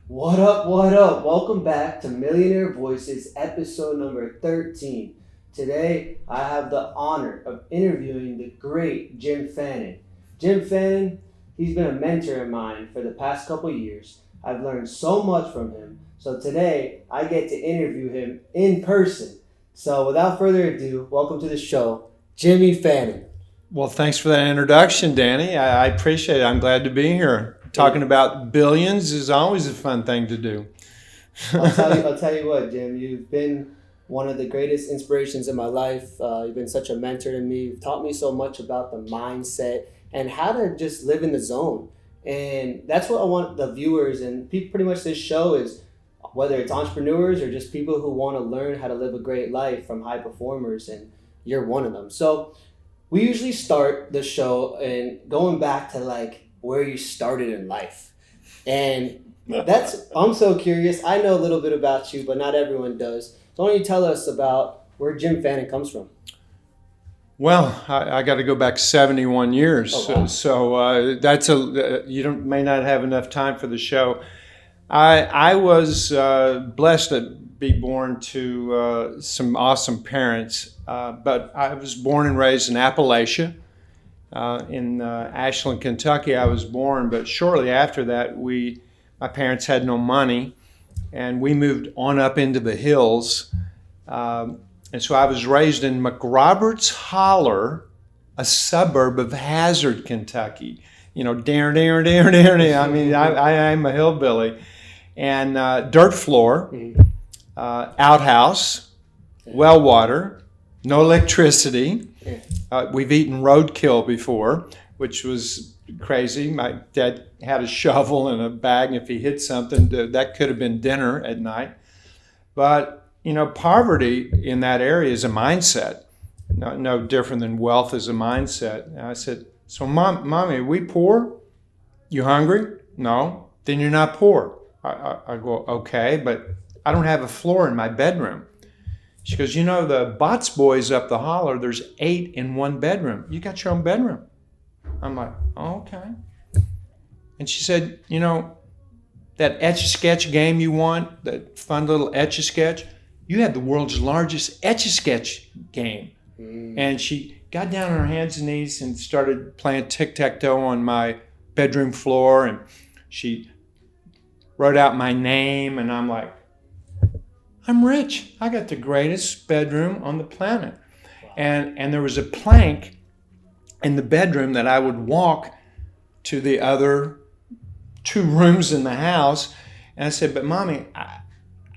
What up, what up? Welcome back to Millionaire Voices, episode number 13. Today, I have the honor of interviewing the great Jim Fannin. Jim Fannin, he's been a mentor of mine for the past couple years. I've learned so much from him. So today, I get to interview him in person. So without further ado, welcome to the show, Jimmy Fannin. Well, thanks for that introduction, Danny. I appreciate it. I'm glad to be here. Talking about billions is always a fun thing to do. I'll tell you what, Jim, you've been one of the greatest inspirations in my life. You've been such a mentor to me. You've taught me so much about the mindset and how to just live in the zone. And that's what I want the viewers and pretty much this show is, whether it's entrepreneurs or just people who want to learn how to live a great life from high performers, and you're one of them. So we usually start the show and going back to like where you started in life. And I'm so curious. I know a little bit about you, but not everyone does. So why don't you tell us about where Jim Fannin comes from? Well, I got to go back 71 years. Oh, wow. So that's may not have enough time for the show. I was blessed to be born to some awesome parents, but I was born and raised in Appalachia. In Ashland, Kentucky, I was born, but shortly after that, my parents had no money, and we moved on up into the hills. And so I was raised in McRoberts Holler, a suburb of Hazard, Kentucky. You know, I mean, I'm a hillbilly. And dirt floor, outhouse, well water, no electricity. We've eaten roadkill before, which was crazy. My dad had a shovel and a bag, and if he hit something, that could have been dinner at night. But, you know, poverty in that area is a mindset. No different than wealth is a mindset. And I said, so Mommy, are we poor? You hungry? No. Then you're not poor. I go, okay, but I don't have a floor in my bedroom. She goes, you know, the Bots boys up the holler, there's 8 in one bedroom. You got your own bedroom. I'm like, oh, okay. And she said, you know, that Etch-a-Sketch game you want, that fun little Etch-a-Sketch, you have the world's largest Etch-a-Sketch game. And she got down on her hands and knees and started playing tic-tac-toe on my bedroom floor. And she wrote out my name, and I'm like, I'm rich. I got the greatest bedroom on the planet. Wow. And there was a plank in the bedroom that I would walk to the other 2 rooms in the house. And I said, but Mommy, I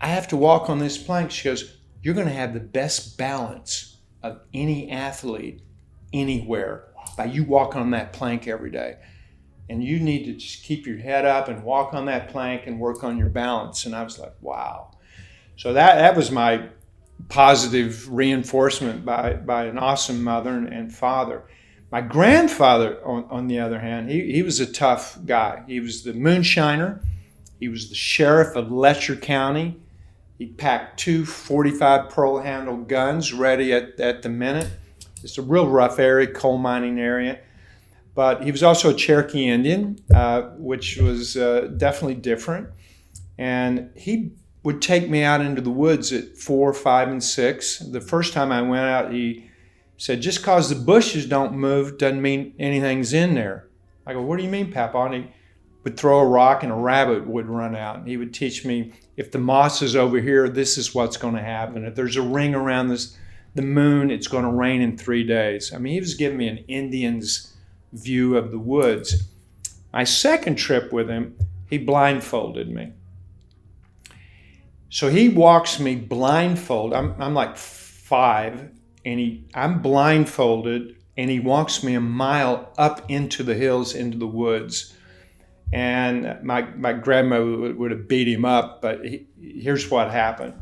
have to walk on this plank. She goes, you're going to have the best balance of any athlete anywhere by you walking on that plank every day. And you need to just keep your head up and walk on that plank and work on your balance. And I was like, wow. So that was my positive reinforcement by an awesome mother and father. My grandfather, on the other hand, he was a tough guy. He was the moonshiner. He was the sheriff of Letcher County. He packed 2 .45 pearl-handle guns ready at the minute. It's a real rough area, coal mining area. But he was also a Cherokee Indian, which was definitely different. And he would take me out into the woods at 4, 5, and 6. The first time I went out, he said, just because the bushes don't move doesn't mean anything's in there. I go, what do you mean, Papa? And he would throw a rock and a rabbit would run out. And he would teach me, if the moss is over here, this is what's going to happen. If there's a ring around the moon, it's going to rain in 3 days. I mean, he was giving me an Indian's view of the woods. My second trip with him, he blindfolded me. So he walks me blindfolded. I'm like 5, and I'm blindfolded, and he walks me a mile up into the hills, into the woods. And my grandmother would have beat him up, but here's what happened.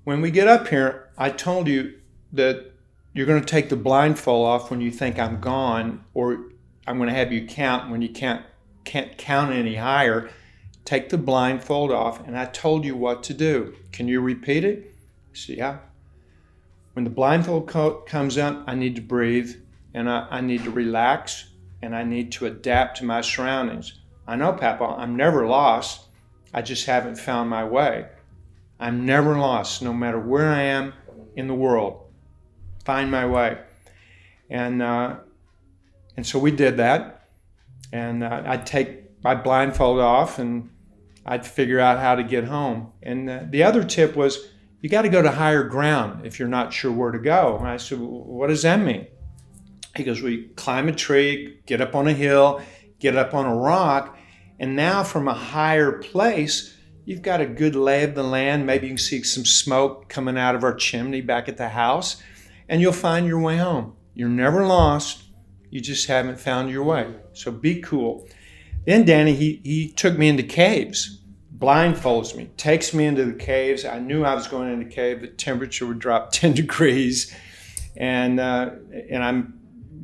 When we get up here, I told you that you're going to take the blindfold off when you think I'm gone, or I'm going to have you count when you can't count any higher. Take the blindfold off, and I told you what to do. Can you repeat it? I said, yeah. When the blindfold comes up, I need to breathe, and I need to relax, and I need to adapt to my surroundings. I know, Papa, I'm never lost. I just haven't found my way. I'm never lost, no matter where I am in the world. Find my way. And so we did that. And I'd take my blindfold off and I'd figure out how to get home. And the other tip was, you got to go to higher ground if you're not sure where to go. And I said, well, what does that mean? He goes, we climb a tree, get up on a hill, get up on a rock, and now from a higher place, you've got a good lay of the land. Maybe you can see some smoke coming out of our chimney back at the house, and you'll find your way home. You're never lost. You just haven't found your way. So be cool. Then Danny, he took me into caves, blindfolds me, takes me into the caves. I knew I was going into a cave. The temperature would drop 10 degrees. And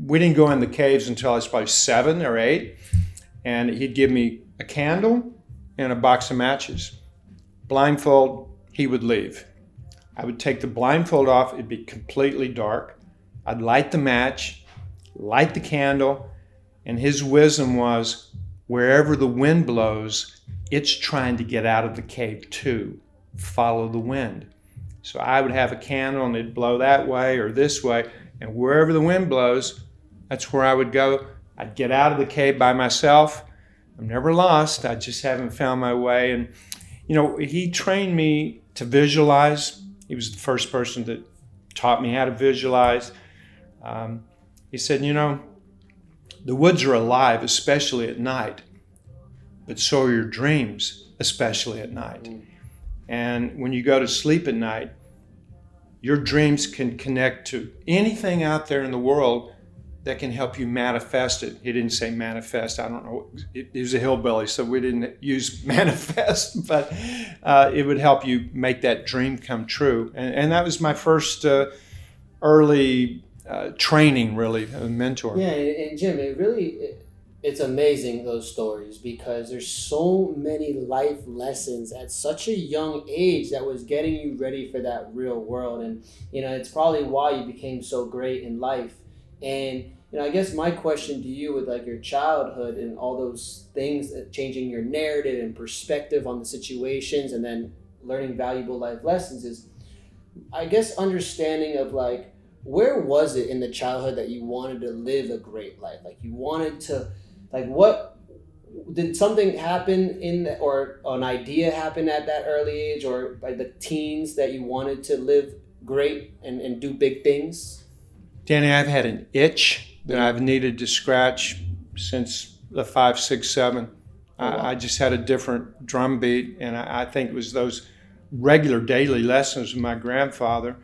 we didn't go in the caves until I was probably 7 or 8. And he'd give me a candle and a box of matches. Blindfold, he would leave. I would take the blindfold off. It'd be completely dark. I'd light the match, light the candle, and his wisdom was, wherever the wind blows, it's trying to get out of the cave too. Follow the wind. So I would have a candle and it'd blow that way or this way, and wherever the wind blows, that's where I would go. I'd get out of the cave by myself. I'm never lost. I just haven't found my way. And, he trained me to visualize. He was the first person that taught me how to visualize. He said, the woods are alive, especially at night, but so are your dreams, especially at night. And when you go to sleep at night, your dreams can connect to anything out there in the world that can help you manifest it. He didn't say manifest. I don't know. He was a hillbilly, so we didn't use manifest, but it would help you make that dream come true. And that was my first early training, really, a mentor. Yeah, and Jim, it's amazing, those stories, because there's so many life lessons at such a young age that was getting you ready for that real world. And, it's probably why you became so great in life. And, I guess my question to you with like your childhood and all those things, changing your narrative and perspective on the situations and then learning valuable life lessons is, I guess, understanding of like, where was it in the childhood that you wanted to live a great life? Like you wanted to, like what, did something happen or an idea happen at that early age or by the teens that you wanted to live great and do big things? Danny, I've had an itch that I've needed to scratch since the 5, 6, 7. Oh, wow. I just had a different drum beat, and I think it was those regular daily lessons with my grandfather.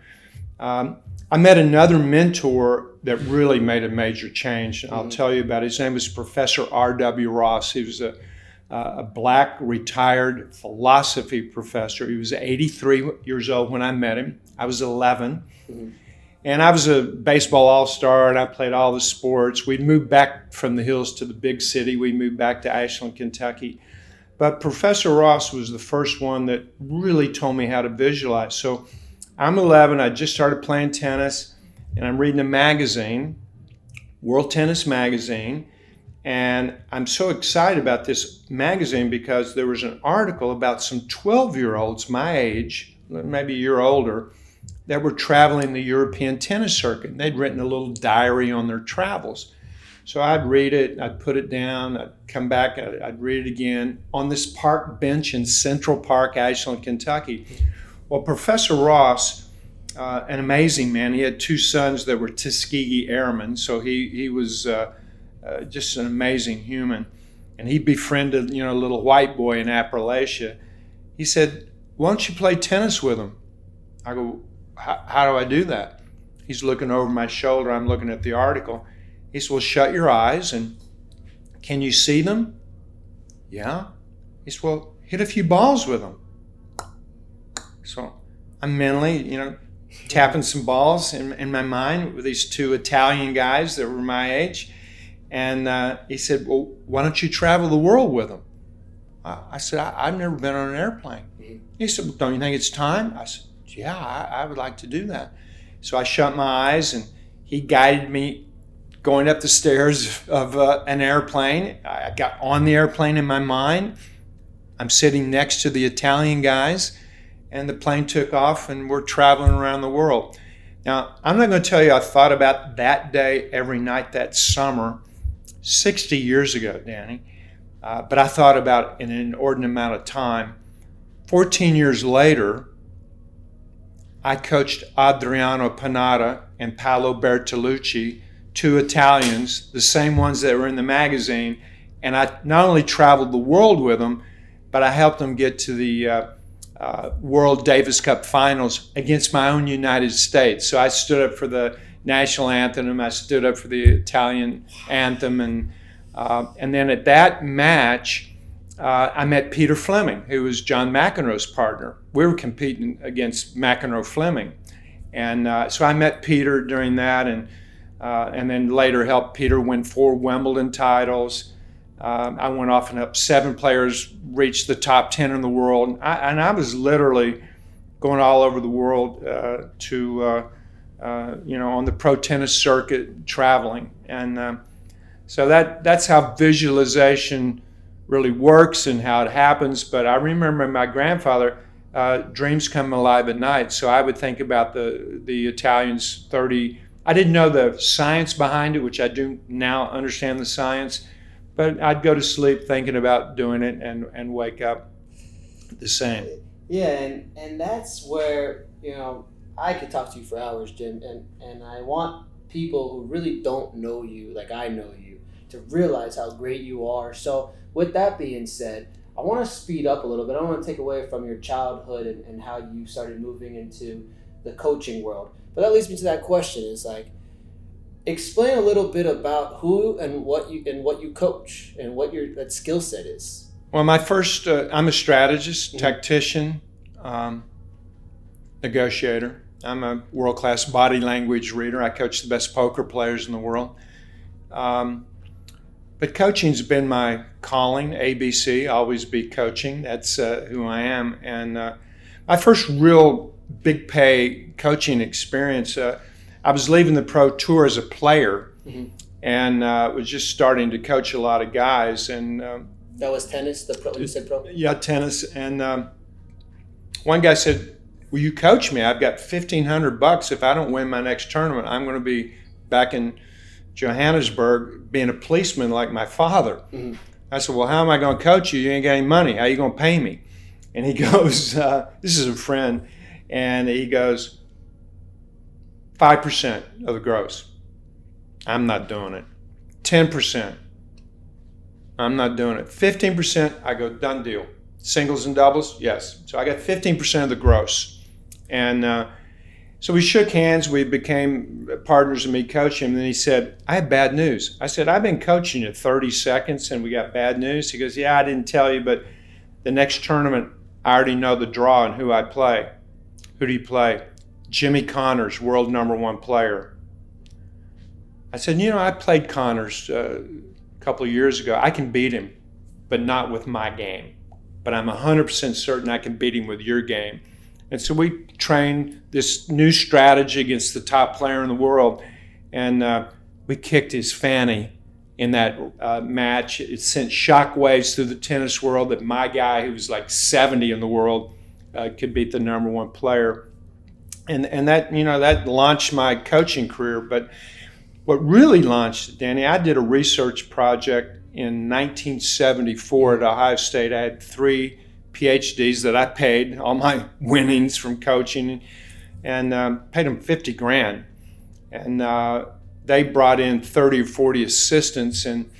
I met another mentor that really made a major change. I'll tell you about it. His name was Professor R.W. Ross. He was a black retired philosophy professor. He was 83 years old when I met him. I was 11. Mm-hmm. And I was a baseball all-star, and I played all the sports. We moved back from the hills to the big city. We moved back to Ashland, Kentucky. But Professor Ross was the first one that really told me how to visualize. So I'm 11. I just started playing tennis, and I'm reading a magazine, World Tennis Magazine. And I'm so excited about this magazine because there was an article about some 12-year-olds my age, maybe a year older, that were traveling the European tennis circuit. And they'd written a little diary on their travels. So I'd read it, I'd put it down, I'd come back, I'd read it again on this park bench in Central Park, Ashland, Kentucky. Well, Professor Ross, an amazing man, he had 2 sons that were Tuskegee Airmen, so he was just an amazing human. And he befriended, a little white boy in Appalachia. He said, why don't you play tennis with him? I go, how do I do that? He's looking over my shoulder. I'm looking at the article. He said, well, shut your eyes and can you see them? Yeah. He said, well, hit a few balls with them. So I'm mentally, tapping some balls in my mind with these 2 Italian guys that were my age. And he said, well, why don't you travel the world with them? I said, I've never been on an airplane. He said, well, don't you think it's time? I said, yeah, I would like to do that. So I shut my eyes and he guided me going up the stairs of an airplane. I got on the airplane in my mind. I'm sitting next to the Italian guys, and the plane took off, and we're traveling around the world. Now, I'm not going to tell you I thought about that day every night that summer 60 years ago, Danny, but I thought about it in an inordinate amount of time. 14 years later, I coached Adriano Panada and Paolo Bertolucci, two Italians, the same ones that were in the magazine, and I not only traveled the world with them, but I helped them get to the World Davis Cup Finals against my own United States. So I stood up for the national anthem, I stood up for the Italian anthem, and then at that match, I met Peter Fleming, who was John McEnroe's partner. We were competing against McEnroe-Fleming, and so I met Peter during that, and then later helped Peter win 4 Wimbledon titles. I went off and helped 7 players reach the top 10 in the world, and I was literally going all over the world on the pro tennis circuit, traveling, and so that's how visualization really works and how it happens. But I remember my grandfather, dreams come alive at night. So I would think about the Italians 30. I didn't know the science behind it, which I do now understand the science, but I'd go to sleep thinking about doing it and wake up the same. Yeah, and that's where, I could talk to you for hours, Jim, and I want people who really don't know you like I know you to realize how great you are. So with that being said, I want to speed up a little bit. I don't want to take away from your childhood and how you started moving into the coaching world. But that leads me to that question, is like, explain a little bit about who and what you coach and what that skill set is. Well, my first, I'm a strategist, tactician, negotiator. I'm a world-class body language reader. I coach the best poker players in the world. But coaching's been my calling, ABC, always be coaching. That's who I am. And my first real big pay coaching experience, I was leaving the pro tour as a player, and was just starting to coach a lot of guys. And that was tennis, you said pro? Yeah, tennis. And one guy said, will you coach me? I've got $1,500. If I don't win my next tournament, I'm going to be back in Johannesburg being a policeman like my father. I said, well, how am I going to coach you? You ain't got any money. How are you going to pay me? And he goes, this is a friend, and he goes, 5% of the gross. I'm not doing it. 10%. I'm not doing it. 15%, I go, done deal. Singles and doubles, yes. So I got 15% of the gross. And so we shook hands. We became partners and me coaching him. And then he said, I have bad news. I said, I've been coaching you 30 seconds and we got bad news. He goes, yeah, I didn't tell you, but the next tournament, I already know the draw and who I play. Who do you play? Jimmy Connors, world #1 player. I said, I played Connors a couple of years ago. I can beat him, but not with my game. But I'm 100% certain I can beat him with your game. And so we trained this new strategy against the top player in the world, and we kicked his fanny in that match. It sent shockwaves through the tennis world that my guy, who was like 70 in the world, could beat the #1 player. And that, that launched my coaching career. But what really launched it, Danny, I did a research project in 1974 at Ohio State. I had 3 PhDs that I paid, all my winnings from coaching, and paid them $50,000. And they brought in 30 or 40 assistants. And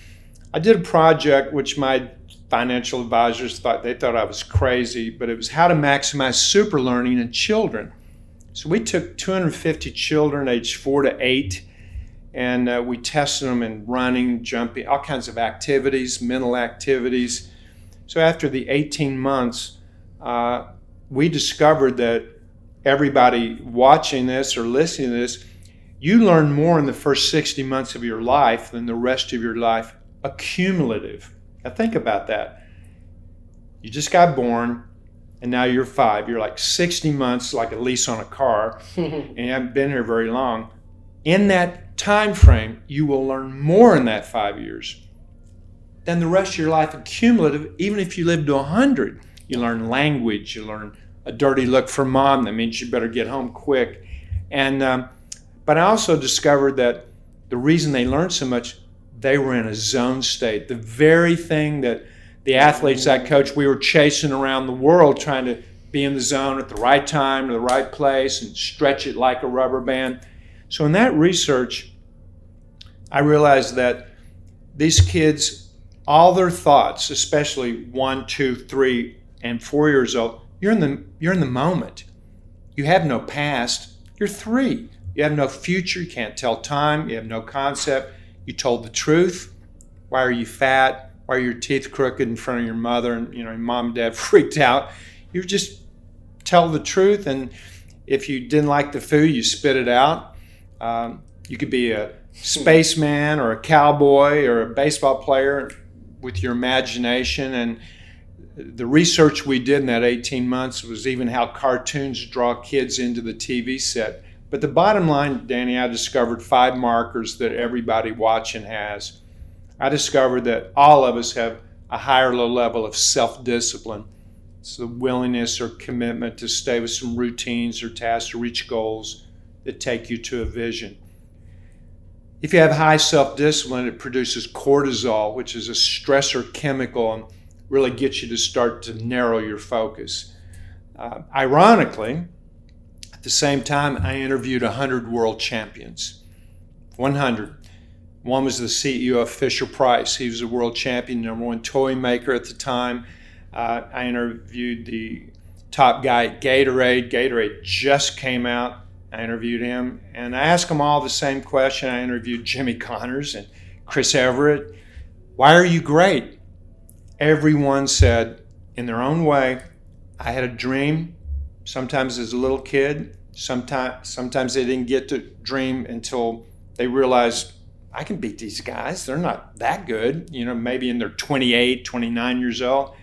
I did a project which my financial advisors thought I was crazy, but it was how to maximize super learning in children. So we took 250 children aged 4 to 8, and we tested them in running, jumping, all kinds of activities, mental activities. So after the 18 months, we discovered that everybody watching this or listening to this, you learn more in the first 60 months of your life than the rest of your life, accumulative. Now think about that. You just got born, and now you're 5. You're like 60 months, like a lease on a car, and you haven't been here very long. In that time frame, you will learn more in that 5 years then the rest of your life accumulative, even if you live to 100. You learn language, you learn a dirty look for mom, that means you better get home quick. And but I also discovered that the reason they learned so much, they were in a zone state. The very thing that the athletes I coached, we were chasing around the world trying to be in the zone at the right time, to the right place, and stretch it like a rubber band. So in that research, I realized that these kids, all their thoughts, especially 1, 2, 3, and 4 years old, you're in the moment. You have no past. You're 3. You have no future. You can't tell time. You have no concept. You told the truth. Why are you fat? Why are your teeth crooked in front of your mother? And your mom and dad freaked out. You just tell the truth. And if you didn't like the food, you spit it out. You could be a spaceman or a cowboy or a baseball player with your imagination. And the research we did in that 18 months was even how cartoons draw kids into the TV set. But the bottom line, Danny, I discovered 5 markers that everybody watching has. I discovered that all of us have a higher low level of self-discipline. It's the willingness or commitment to stay with some routines or tasks to reach goals that take you to a vision. If you have high self-discipline, it produces cortisol, which is a stressor chemical, and really gets you to start to narrow your focus. Ironically, at the same time, I interviewed 100 world champions. 100. One was the CEO of Fisher-Price. He was a world champion, #1 toy maker at the time. I interviewed the top guy at Gatorade. Gatorade just came out. I interviewed him, and I asked them all the same question. I interviewed Jimmy Connors and Chris Everett. Why are you great? Everyone said, in their own way, I had a dream. Sometimes as a little kid, sometimes they didn't get to dream until they realized, I can beat these guys. They're not that good, maybe in their 28, 29 years old.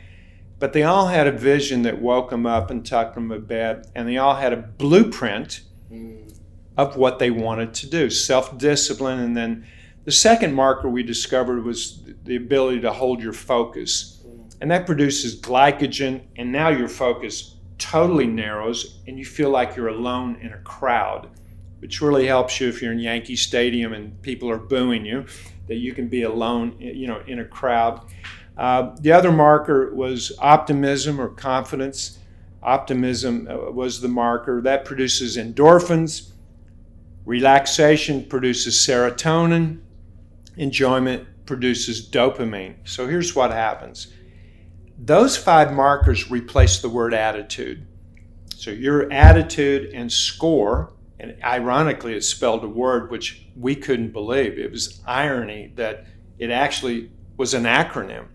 But they all had a vision that woke them up and tucked them to bed, and they all had a blueprint of what they wanted to do, self-discipline. And then the second marker we discovered was the ability to hold your focus. And that produces glycogen, and now your focus totally narrows, and you feel like you're alone in a crowd, which really helps you if you're in Yankee Stadium and people are booing you, that you can be alone, in a crowd. The other marker was optimism or confidence. Optimism was the marker. That produces endorphins. Relaxation produces serotonin. Enjoyment produces dopamine. So here's what happens. Those 5 markers replace the word attitude. So your attitude and score, and ironically it's spelled a word which we couldn't believe. It was irony that it actually was an acronym.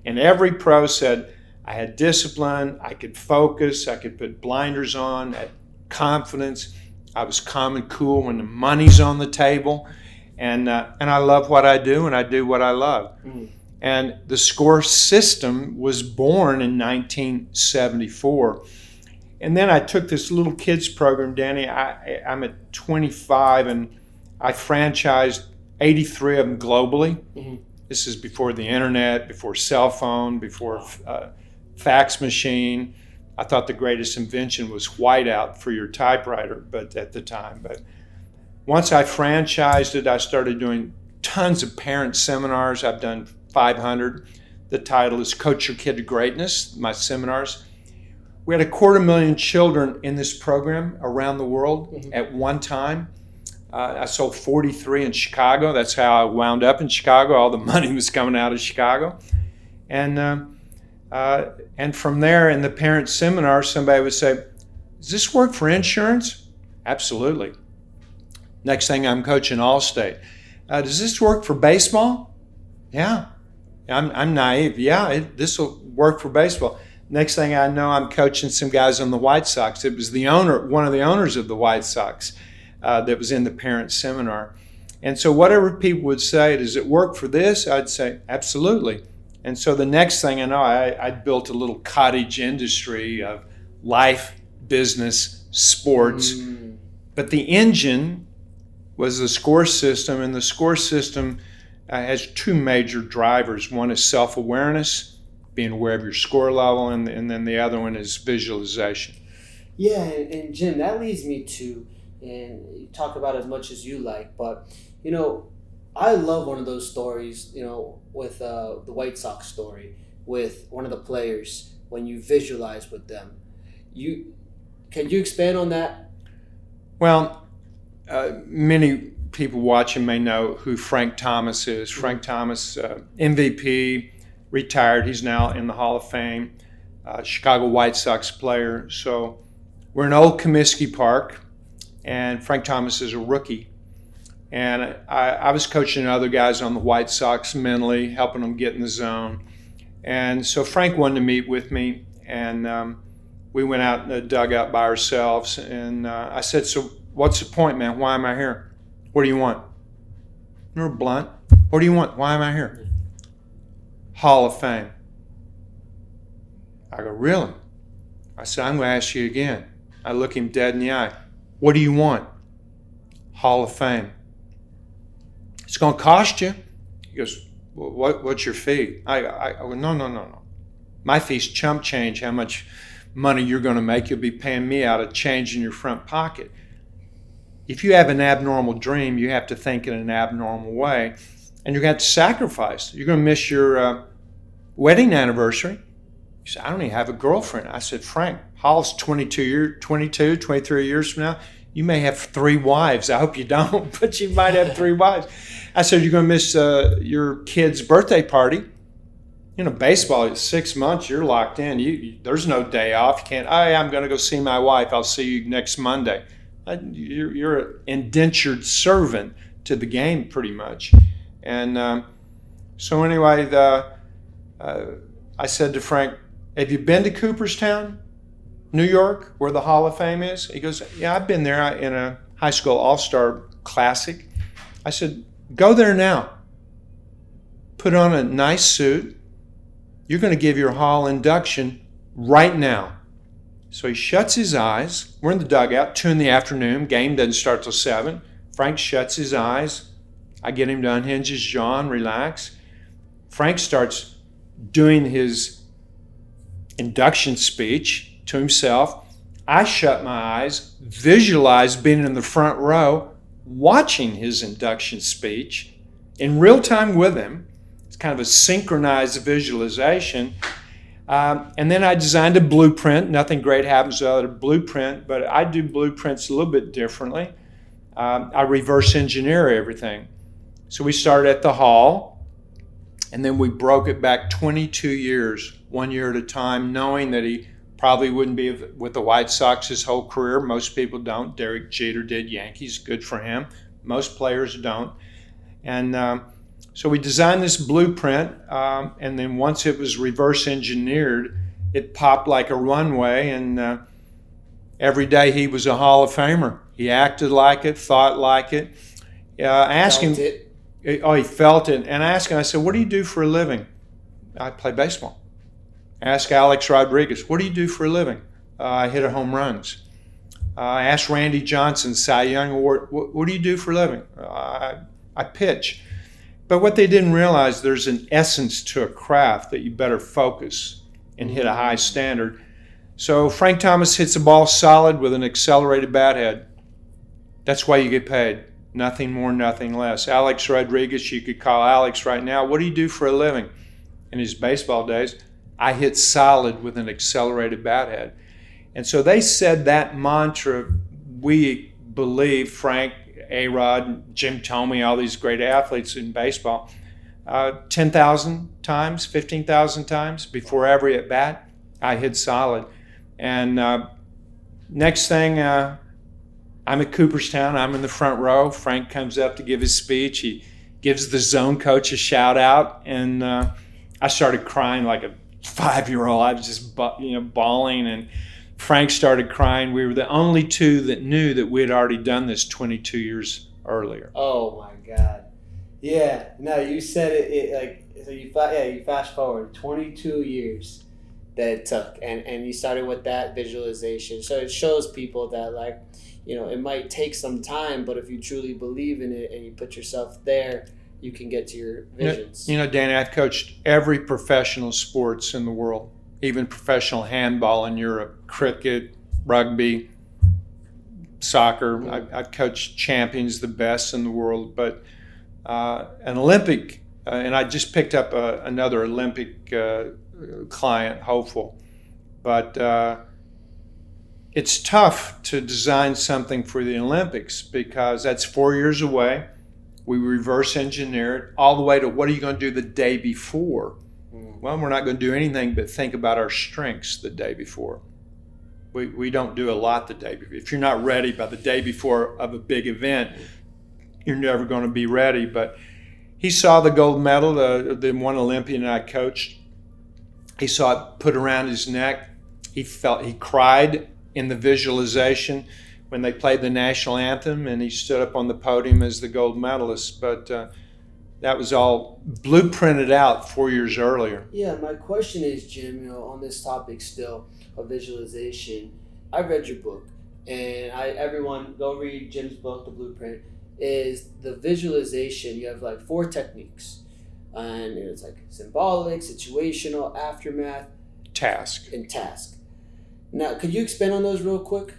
And every pro said, I had discipline, I could focus, I could put blinders on, I had confidence, I was calm and cool when the money's on the table, and I love what I do, and I do what I love. And the score system was born in 1974. And then I took this little kids program, Danny. I'm at 25, and I franchised 83 of them globally. This is before the internet, before cell phone, before fax machine. I thought the greatest invention was whiteout for your typewriter, but at the time. But once I franchised it, I started doing tons of parent seminars. I've done 500. The title is Coach Your Kid to Greatness, my seminars. We had 250,000 children in this program around the world at one time. I sold 43 in Chicago. That's how I wound up in Chicago. All the money was coming out of Chicago. And from there, in the parent seminar, somebody would say, does this work for insurance? Absolutely. Next thing, I'm coaching Allstate. Does this work for baseball? Yeah. I'm naive. Yeah, this will work for baseball. Next thing I know, I'm coaching some guys on the White Sox. It was one of the owners of the White Sox that was in the parent seminar. And so whatever people would say, does it work for this? I'd say, absolutely. And so the next thing I know, I built a little cottage industry of life, business, sports. But the engine was the score system, and the score system has two major drivers. One is self-awareness, being aware of your score level, and then the other one is visualization. Yeah, and Jim, that leads me to, and you talk about as much as you like, but, I love one of those stories, with the White Sox story with one of the players when you visualize with them. Can you expand on that? Well, many people watching may know who Frank Thomas is. Mm-hmm. Frank Thomas, MVP, retired. He's now in the Hall of Fame. Chicago White Sox player. So we're in Old Comiskey Park, and Frank Thomas is a rookie. And I was coaching other guys on the White Sox mentally, helping them get in the zone. And so Frank wanted to meet with me, and we went out in the dugout by ourselves. And I said, "So what's the point, man? Why am I here? What do you want?" "You're blunt. What do you want? Why am I here?" "Hall of Fame." I go, "Really?" I said, "I'm going to ask you again." I look him dead in the eye. "What do you want?" "Hall of Fame." "It's going to cost you." He goes, "Well, what's your fee?" I go, No. My fee's chump change. How much money you're going to make, you'll be paying me out of change in your front pocket. If you have an abnormal dream, you have to think in an abnormal way, and you're going to have to sacrifice. You're going to miss your wedding anniversary. He said, "I don't even have a girlfriend." I said, "Frank, Hall's 22, 23 years from now, you may have 3 wives. I hope you don't, but you might have 3 wives." I said, "You're going to miss your kid's birthday party. Baseball is 6 months. You're locked in. There's no day off. You can't, I'm going to go see my wife. I'll see you next Monday." You're an indentured servant to the game pretty much. And so anyway, I said to Frank, "Have you been to Cooperstown, New York, where the Hall of Fame is?" He goes, "Yeah, I've been there in a high school all-star classic." I said, "Go there now. Put on a nice suit. You're going to give your Hall induction right now." So he shuts his eyes. We're in the dugout, 2 in the afternoon. Game doesn't start till 7. Frank shuts his eyes. I get him to unhinge his jaw and relax. Frank starts doing his induction speech to himself. I shut my eyes, visualize being in the front row, watching his induction speech in real time with him. It's kind of a synchronized visualization. And then I designed a blueprint. Nothing great happens without a blueprint, but I do blueprints a little bit differently. I reverse engineer everything. So we started at the Hall, and then we broke it back 22 years, 1 year at a time, knowing that he probably wouldn't be with the White Sox his whole career. Most people don't. Derek Jeter did Yankees. Good for him. Most players don't. And so we designed this blueprint, and then once it was reverse engineered, it popped like a runway, and every day he was a Hall of Famer. He acted like it, thought like it. I asked him, he felt it. And I asked him, I said, "What do you do for a living?" "I play baseball." I asked Alex Rodriguez, "What do you do for a living?" "I hit home runs." I asked Randy Johnson, Cy Young Award, what do you do for a living?" I pitch." But what they didn't realize, there's an essence to a craft that you better focus and hit a high standard. So Frank Thomas hits a ball solid with an accelerated bat head. That's why you get paid. Nothing more, nothing less. Alex Rodriguez, you could call Alex right now. "What do you do for a living?" In his baseball days, "I hit solid with an accelerated bat head." And so they said that mantra. We believe, Frank, A-Rod, Jim Thome, all these great athletes in baseball, 10,000 times, 15,000 times before every at bat, I hit solid. And next thing, I'm at Cooperstown. I'm in the front row. Frank comes up to give his speech. He gives the ZoneCoach a shout out, and I started crying like a 5-year-old. I was just bawling, and Frank started crying. We were the only 2 that knew that we had already done this 22 years earlier. Oh my God! Yeah, no, you said it like so. You fast forward 22 years that it took, and you started with that visualization. So it shows people that it might take some time, but if you truly believe in it and you put yourself there, you can get to your visions. Danny, I've coached every professional sports in the world, even professional handball in Europe, cricket, rugby, soccer. I've coached champions, the best in the world, but an Olympic, and I just picked up another Olympic client, hopeful, but it's tough to design something for the Olympics because that's 4 years away. We reverse engineer it all the way to what are you going to do the day before? Well, we're not going to do anything but think about our strengths the day before. We don't do a lot the day before. If you're not ready by the day before of a big event, you're never going to be ready. But he saw the gold medal, the one Olympian I coached. He saw it put around his neck. He cried in the visualization when they played the national anthem, and he stood up on the podium as the gold medalist. But that was all blueprinted out 4 years earlier. Yeah, my question is, Jim, on this topic still of visualization, I read your book, and everyone go read Jim's book, The Blueprint. Is the visualization, you have like 4 techniques, and it's like symbolic, situational, aftermath, task. Now, could you expand on those real quick?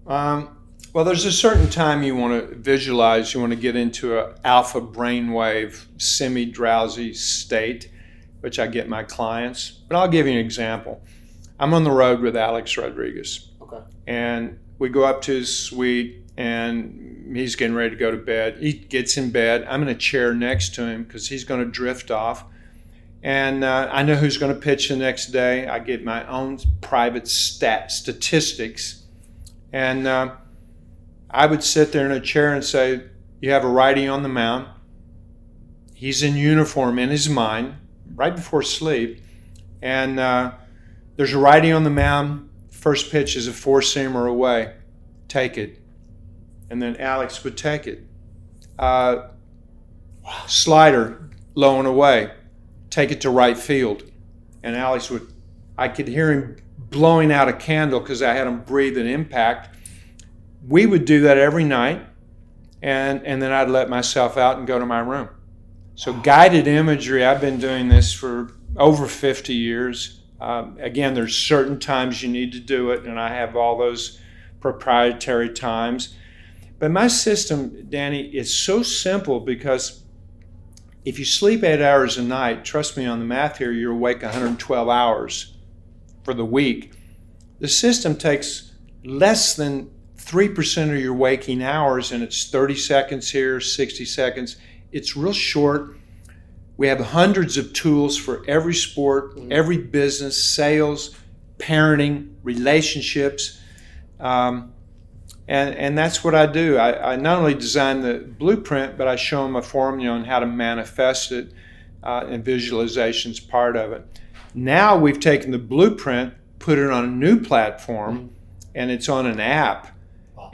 Well, there's a certain time you want to visualize. You want to get into an alpha brainwave, semi-drowsy state, which I get my clients. But I'll give you an example. I'm on the road with Alex Rodriguez. Okay. And we go up to his suite, and he's getting ready to go to bed. He gets in bed. I'm in a chair next to him because he's going to drift off. And I know who's going to pitch the next day. I get my own private statistics. And I would sit there in a chair and say, you have a righty on the mound. He's in uniform in his mind right before sleep. And there's a righty on the mound. First pitch is a 4-seamer away. Take it. And then Alex would take it. Slider low and away. Take it to right field. And Alex I could hear him blowing out a candle because I had him breathe an impact. We would do that every night, and then I'd let myself out and go to my room. So guided imagery, I've been doing this for over 50 years. Again, there's certain times you need to do it, and I have all those proprietary times. But my system, Danny, is so simple because if you sleep 8 hours a night, trust me on the math here, you're awake 112 hours for the week. The system takes less than 3% of your waking hours, and it's 30 seconds here, 60 seconds. It's real short. We have hundreds of tools for every sport, every business, sales, parenting, relationships. And that's what I do. I not only design the blueprint, but I show them a formula on how to manifest it, and visualization's part of it. Now we've taken the blueprint, put it on a new platform, and it's on an app.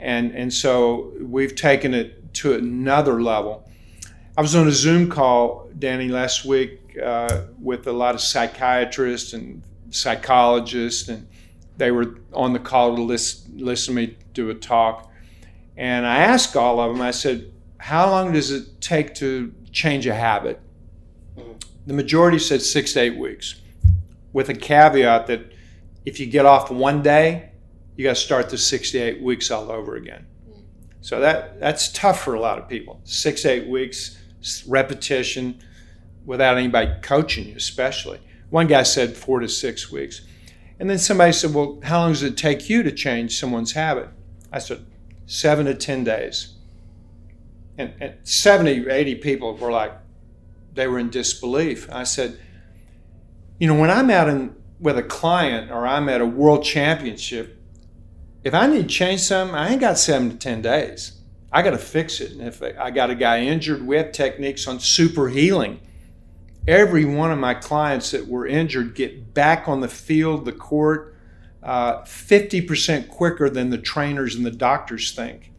And so we've taken it to another level. I was on a Zoom call, Danny, last week with a lot of psychiatrists and psychologists, and they were on the call to listen to me do a talk. And I asked all of them, I said, how long does it take to change a habit? The majority said 6 to 8 weeks, with a caveat that if you get off one day, you got to start the 6 to 8 weeks all over again. So that's tough for a lot of people. 6 to 8 weeks, repetition, without anybody coaching you, especially. One guy said 4 to 6 weeks. And then somebody said, well, how long does it take you to change someone's habit? I said, 7 to 10 days. And 70 or 80 people were like, they were in disbelief. I said, when I'm out with a client or I'm at a world championship, if I need to change something, I ain't got 7 to 10 days. I got to fix it. And if I got a guy injured, we have techniques on super healing. Every one of my clients that were injured get back on the field, the court, 50% quicker than the trainers and the doctors think.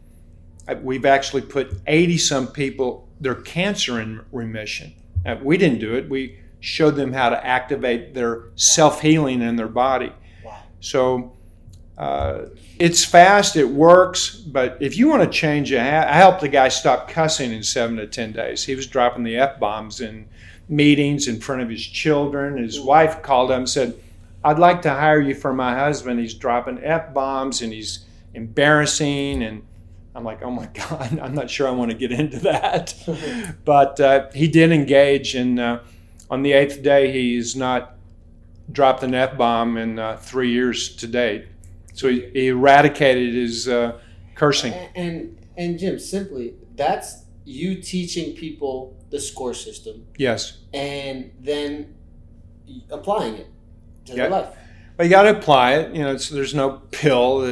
We've actually put 80-some people, their cancer in remission. We didn't do it. We showed them how to activate their self-healing in their body. Wow. So It's fast, it works, but if you want to change I helped a guy stop cussing in 7 to 10 days. He was dropping the F-bombs in meetings in front of his children. His wife called him and said, I'd like to hire you for my husband. He's dropping F-bombs and he's embarrassing. And I'm like, oh my God, I'm not sure I want to get into that. But he did engage, and on the 8th day, he's not dropped an F-bomb in 3 years to date. So he eradicated his cursing. And Jim, simply, that's you teaching people the score system. Yes. And then applying it to their life. Well, you got to apply it. There's no pill.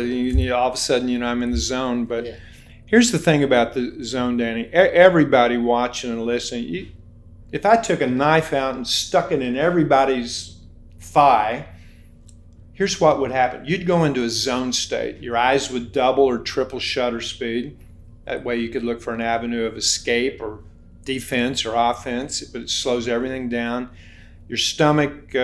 All of a sudden, I'm in the zone. But here's the thing about the zone, Danny. Everybody watching and listening, if I took a knife out and stuck it in everybody's thigh, here's what would happen. You'd go into a zone state. Your eyes would double or triple shutter speed. That way you could look for an avenue of escape or defense or offense, but it slows everything down. Your stomach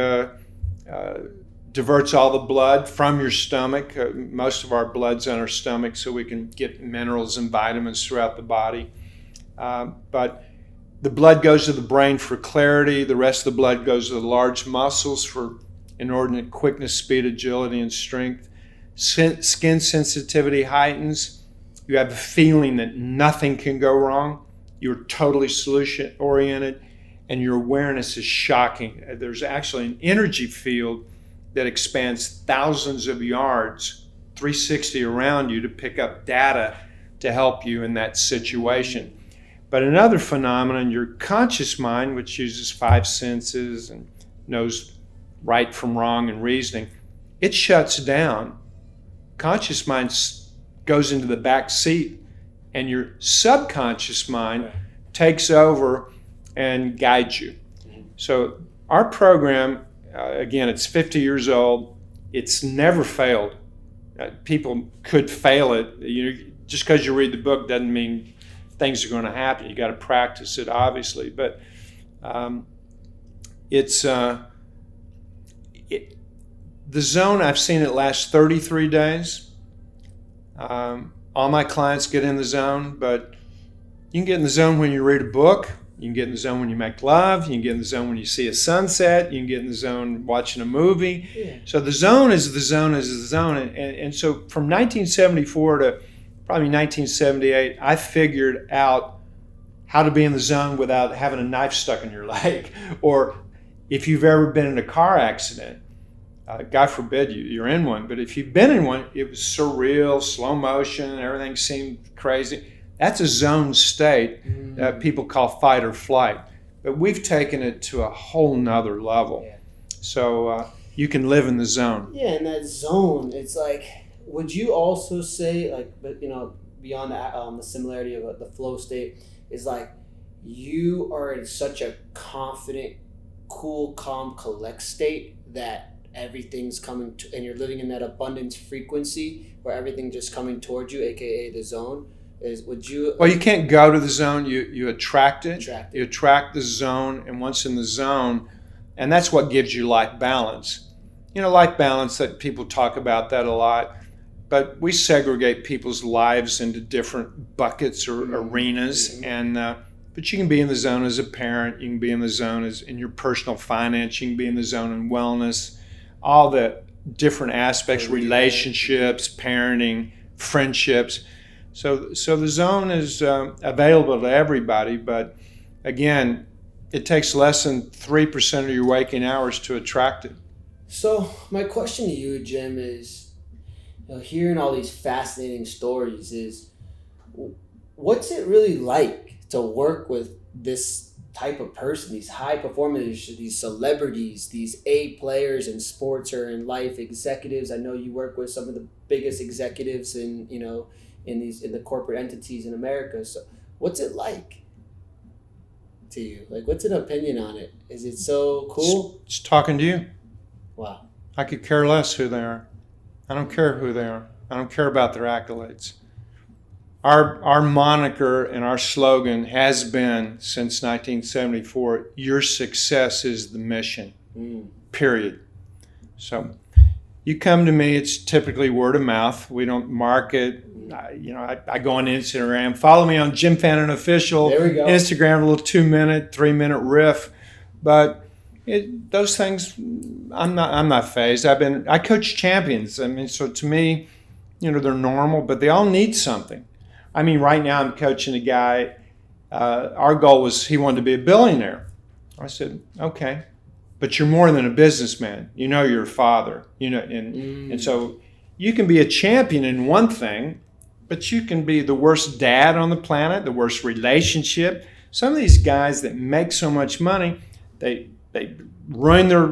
diverts all the blood from your stomach. Most of our blood's in our stomach, so we can get minerals and vitamins throughout the body. But the blood goes to the brain for clarity. The rest of the blood goes to the large muscles for inordinate quickness, speed, agility, and strength. Skin sensitivity heightens. You have a feeling that nothing can go wrong. You're totally solution-oriented, and your awareness is shocking. There's actually an energy field that expands thousands of yards, 360 around you, to pick up data to help you in that situation. But another phenomenon, your conscious mind, which uses 5 senses and knows right from wrong and reasoning, it shuts down. Conscious mind goes into the back seat, and your subconscious mind takes over and guides you. So our program, again, it's 50 years old. It's never failed. People could fail it. Just because you read the book doesn't mean things are going to happen. You got to practice it, obviously. But the zone, I've seen it last 33 days. All my clients get in the zone, but you can get in the zone when you read a book. You can get in the zone when you make love. You can get in the zone when you see a sunset. You can get in the zone watching a movie. Yeah. So the zone is the zone is the zone. And so from 1974 to probably 1978, I figured out how to be in the zone without having a knife stuck in your leg. Or if you've ever been in a car accident, God forbid you're in one, but if you've been in one, it was surreal, slow motion, everything seemed crazy. That's a zone state that people call fight or flight. But we've taken it to a whole nother level. Yeah. So you can live in the zone. Yeah, in that zone, it's like, would you also say, beyond the similarity of the flow state, is like you are in such a confident, cool, calm, collect state that everything's coming and you're living in that abundance frequency where everything just coming towards you, aka the zone. Well, you can't go to the zone. You attract it. You attract the zone, and once in the zone, and that's what gives you life balance. Life balance, that people talk about that a lot, but we segregate people's lives into different buckets or arenas, and but you can be in the zone as a parent. You can be in the zone as in your personal finance. You can be in the zone in wellness, all the different aspects, relationships, parenting, friendships. So the zone is available to everybody, but again, it takes less than 3% of your waking hours to attract it. So my question to you, Jim, is hearing all these fascinating stories is, what's it really like to work with this type of person, these high performers, these celebrities, these A players in sports or in life, executives? I know you work with some of the biggest executives in the corporate entities in America. So what's it like to you? Like, what's an opinion on it? Is it so cool? It's talking to you. Wow. I could care less who they are. I don't care who they are. I don't care about their accolades. Our moniker and our slogan has been since 1974, your success is the mission, period. So You come to me, it's typically word of mouth. We don't market. I go on Instagram. Follow me on Jim Fannin Official. There we go. Instagram, a little 2-minute, 3-minute riff. But those things, I'm not phased. I coach champions. I mean, so to me, they're normal, but they all need something. I mean, right now I'm coaching a guy. Our goal was he wanted to be a billionaire. I said, okay, but you're more than a businessman. You're a father. And so you can be a champion in one thing, but you can be the worst dad on the planet, the worst relationship. Some of these guys that make so much money, they ruin their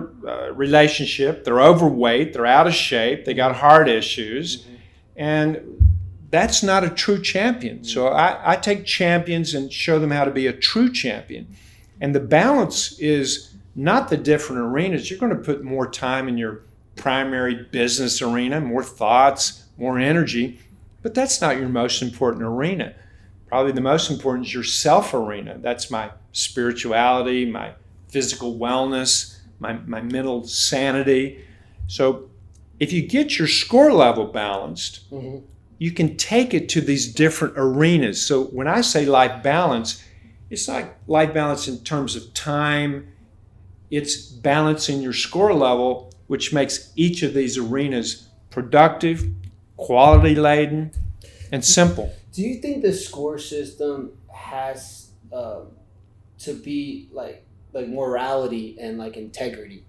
relationship. They're overweight. They're out of shape. They got heart issues. And that's not a true champion. So I take champions and show them how to be a true champion. And the balance is not the different arenas. You're going to put more time in your primary business arena, more thoughts, more energy, but that's not your most important arena. Probably the most important is your self arena. That's my spirituality, my physical wellness, my mental sanity. So if you get your score level balanced, you can take it to these different arenas. So when I say life balance, it's like life balance in terms of time. It's balancing your score level, which makes each of these arenas productive, quality laden, and simple. Do you think the score system has to be like morality and like integrity?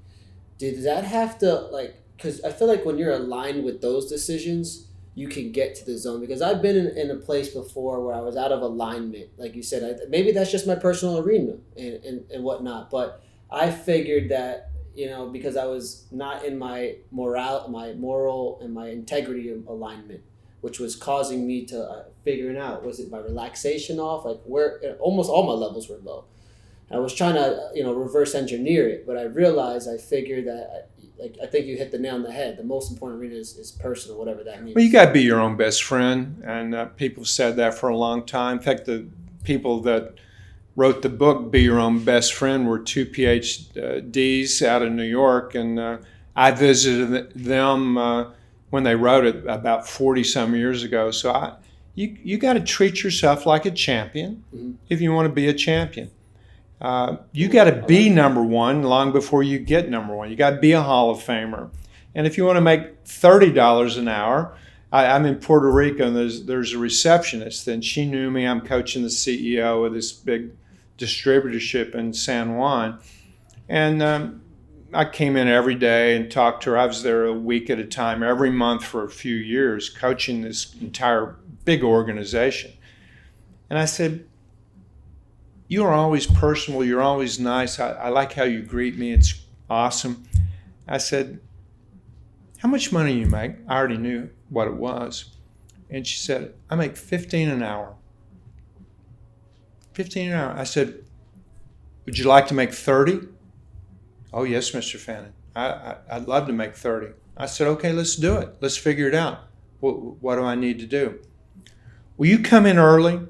Does that have to because I feel like when you're aligned with those decisions, you can get to the zone. Because I've been in a place before where I was out of alignment. Like you said, maybe that's just my personal arena and whatnot. But I figured that, because I was not in my moral and my integrity alignment, which was causing me to figuring out, was it my relaxation off? Like where almost all my levels were low. I was trying to, reverse engineer it, but I realized, I figured that, I think you hit the nail on the head. The most important arena is personal, whatever that means. Well, you got to be your own best friend, and people said that for a long time. In fact, the people that wrote the book, Be Your Own Best Friend, were 2 PhDs out of New York, and I visited them when they wrote it about 40-some years ago. So you got to treat yourself like a champion if you want to be a champion. You got to be number one long before you get number one. You got to be a Hall of Famer. And if you want to make $30 an hour, I'm in Puerto Rico, and there's a receptionist, and she knew me. I'm coaching the CEO of this big distributorship in San Juan. And I came in every day and talked to her. I was there a week at a time, every month for a few years, coaching this entire big organization. And I said, you are always personal. You're always nice. I like how you greet me. It's awesome. I said, how much money do you make? I already knew what it was. And she said, I make $15 an hour. $15 an hour. I said, would you like to make 30? Oh, yes, Mr. Fannin. I'd love to make 30. I said, okay, let's do it. Let's figure it out. What do I need to do? Will you come in early?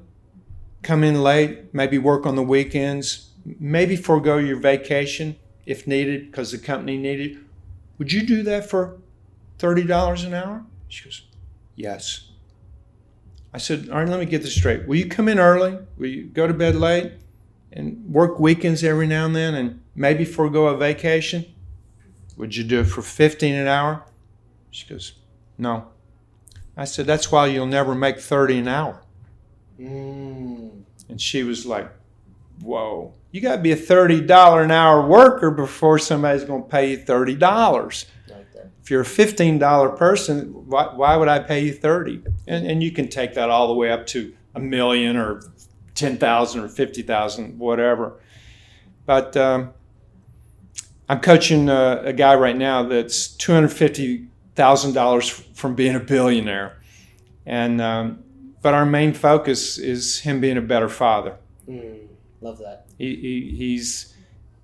Come in late, maybe work on the weekends, maybe forego your vacation if needed because the company needed. Would you do that for $30 an hour? She goes, yes. I said, all right, let me get this straight. Will you come in early? Will you go to bed late and work weekends every now and then and maybe forego a vacation? Would you do it for $15 an hour? She goes, no. I said, that's why you'll never make $30 an hour. And she was like, whoa, you got to be a $30 an hour worker before somebody's going to pay you $30. Like that. If you're a $15 person, why would I pay you $30? And you can take that all the way up to $1 million or 10,000 or 50,000, whatever. But I'm coaching a guy right now that's $250,000 from being a billionaire. And but our main focus is him being a better father. Love that. He's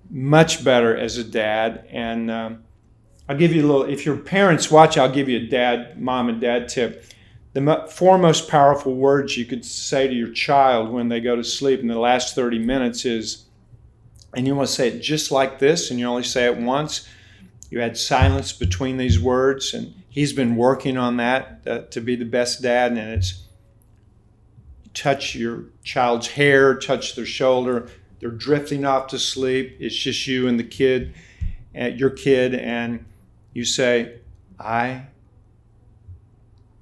much better as a dad. And I'll give you a little, if your parents watch, I'll give you a mom and dad tip. The 4 most powerful words you could say to your child when they go to sleep in the last 30 minutes is, and you want to say it just like this, and you only say it once, You add silence between these words, and he's been working on that to be the best dad. And it's touch your child's hair, touch their shoulder. They're drifting off to sleep. It's just you and the kid, your kid, and you say, I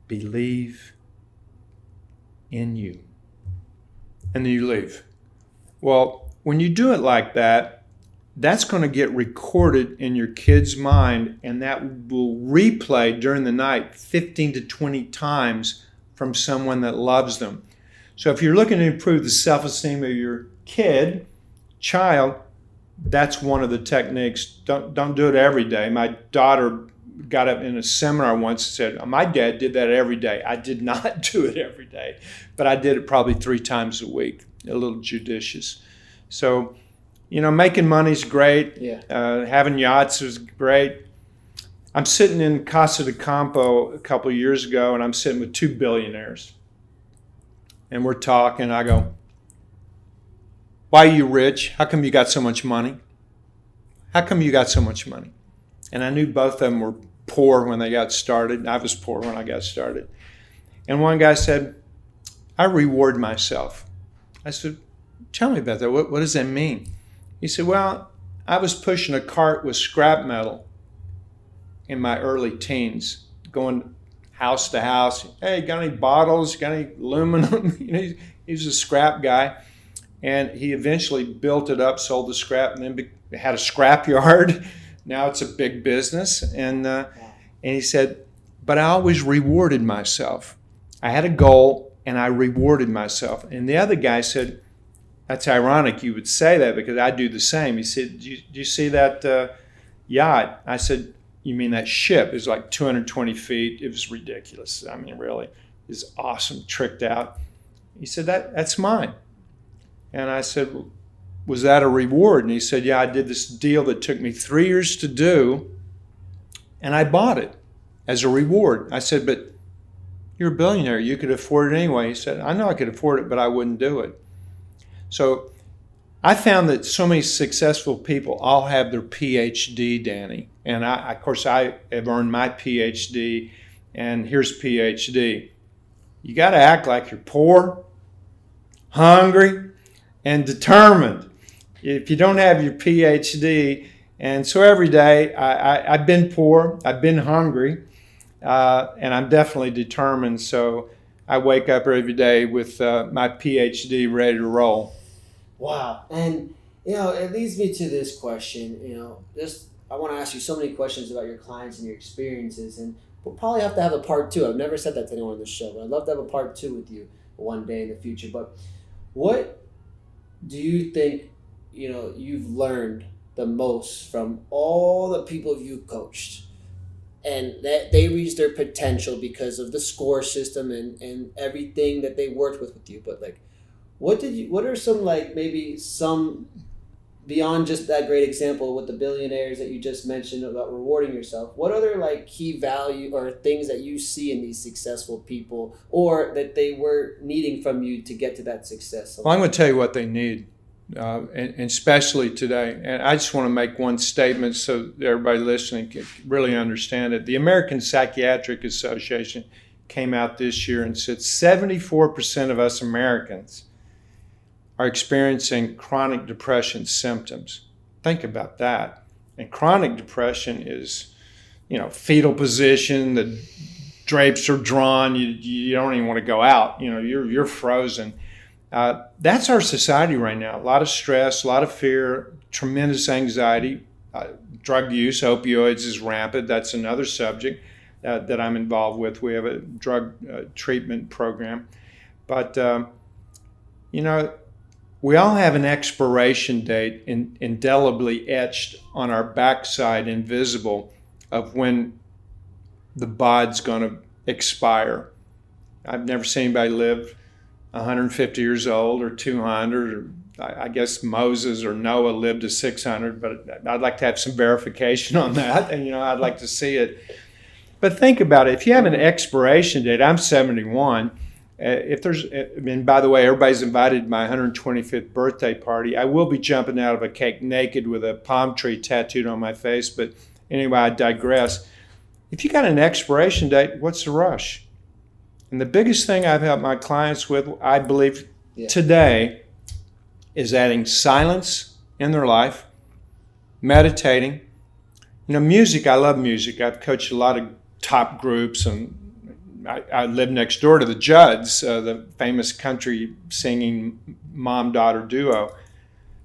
believe in you. And then you leave. Well, when you do it like that, that's going to get recorded in your kid's mind, and that will replay during the night 15 to 20 times from someone that loves them. So if you're looking to improve the self-esteem of your child, that's one of the techniques. Don't do it every day. My daughter got up in a seminar once and said, my dad did that every day. I did not do it every day, but I did it probably 3 times a week, a little judicious. So, making money's great. Yeah. Having yachts is great. I'm sitting in Casa de Campo a couple of years ago, and I'm sitting with 2 billionaires. And we're talking. I go, why are you rich? How come you got so much money? How come you got so much money? And I knew both of them were poor when they got started. I was poor when I got started. And one guy said, I reward myself. I said, tell me about that. What does that mean? He said, well, I was pushing a cart with scrap metal in my early teens, going house to house. Hey, got any bottles? Got any aluminum? He's a scrap guy. And he eventually built it up, sold the scrap, and then had a scrap yard. Now it's a big business. And he said, but I always rewarded myself. I had a goal, and I rewarded myself. And the other guy said, that's ironic you would say that because I do the same. He said, do you see that yacht? I said, you mean that ship? It was like 220 feet. It was ridiculous. I mean, really. It was awesome, tricked out. He said, that's mine. And I said, well, was that a reward? And he said, yeah, I did this deal that took me 3 years to do, and I bought it as a reward. I said, but you're a billionaire. You could afford it anyway. He said, I know I could afford it, but I wouldn't do it. So I found that so many successful people all have their PhD, Danny. And of course, I have earned my PhD, and here's PhD. You got to act like you're poor, hungry, and determined. If you don't have your PhD, and so every day I've been poor, I've been hungry, and I'm definitely determined. So I wake up every day with my PhD ready to roll. Wow. And, it leads me to this question. I want to ask you so many questions about your clients and your experiences, and we'll probably have to have a part 2. I've never said that to anyone on the show, but I'd love to have a part 2 with you one day in the future. But what do you think, you've learned the most from all the people you coached, and that they reached their potential because of the score system and everything that they worked with you? But what are some, maybe some, beyond just that great example with the billionaires that you just mentioned about rewarding yourself, what other key value or things that you see in these successful people, or that they were needing from you to get to that success? Well, I'm going to tell you what they need, and especially today. And I just want to make one statement so that everybody listening can really understand it. The American Psychiatric Association came out this year and said 74% of us Americans are experiencing chronic depression symptoms. Think about that. And chronic depression is, fetal position, the drapes are drawn, you don't even want to go out, you're frozen. That's our society right now. A lot of stress, a lot of fear, tremendous anxiety, drug use, opioids is rampant. That's another subject that I'm involved with. We have a drug treatment program. But, we all have an expiration date indelibly etched on our backside, invisible, of when the bod's going to expire. I've never seen anybody live 150 years old or 200. Or I guess Moses or Noah lived to 600, but I'd like to have some verification on that, and I'd like to see it. But think about it. If you have an expiration date, I'm 71. And by the way, everybody's invited to my 125th birthday party. I will be jumping out of a cake naked with a palm tree tattooed on my face, but anyway, I digress. If you got an expiration date, what's the rush? And the biggest thing I've helped my clients with, I believe, today, is adding silence in their life, meditating. Music, I love music. I've coached a lot of top groups, and I live next door to the Judds, the famous country singing mom-daughter duo.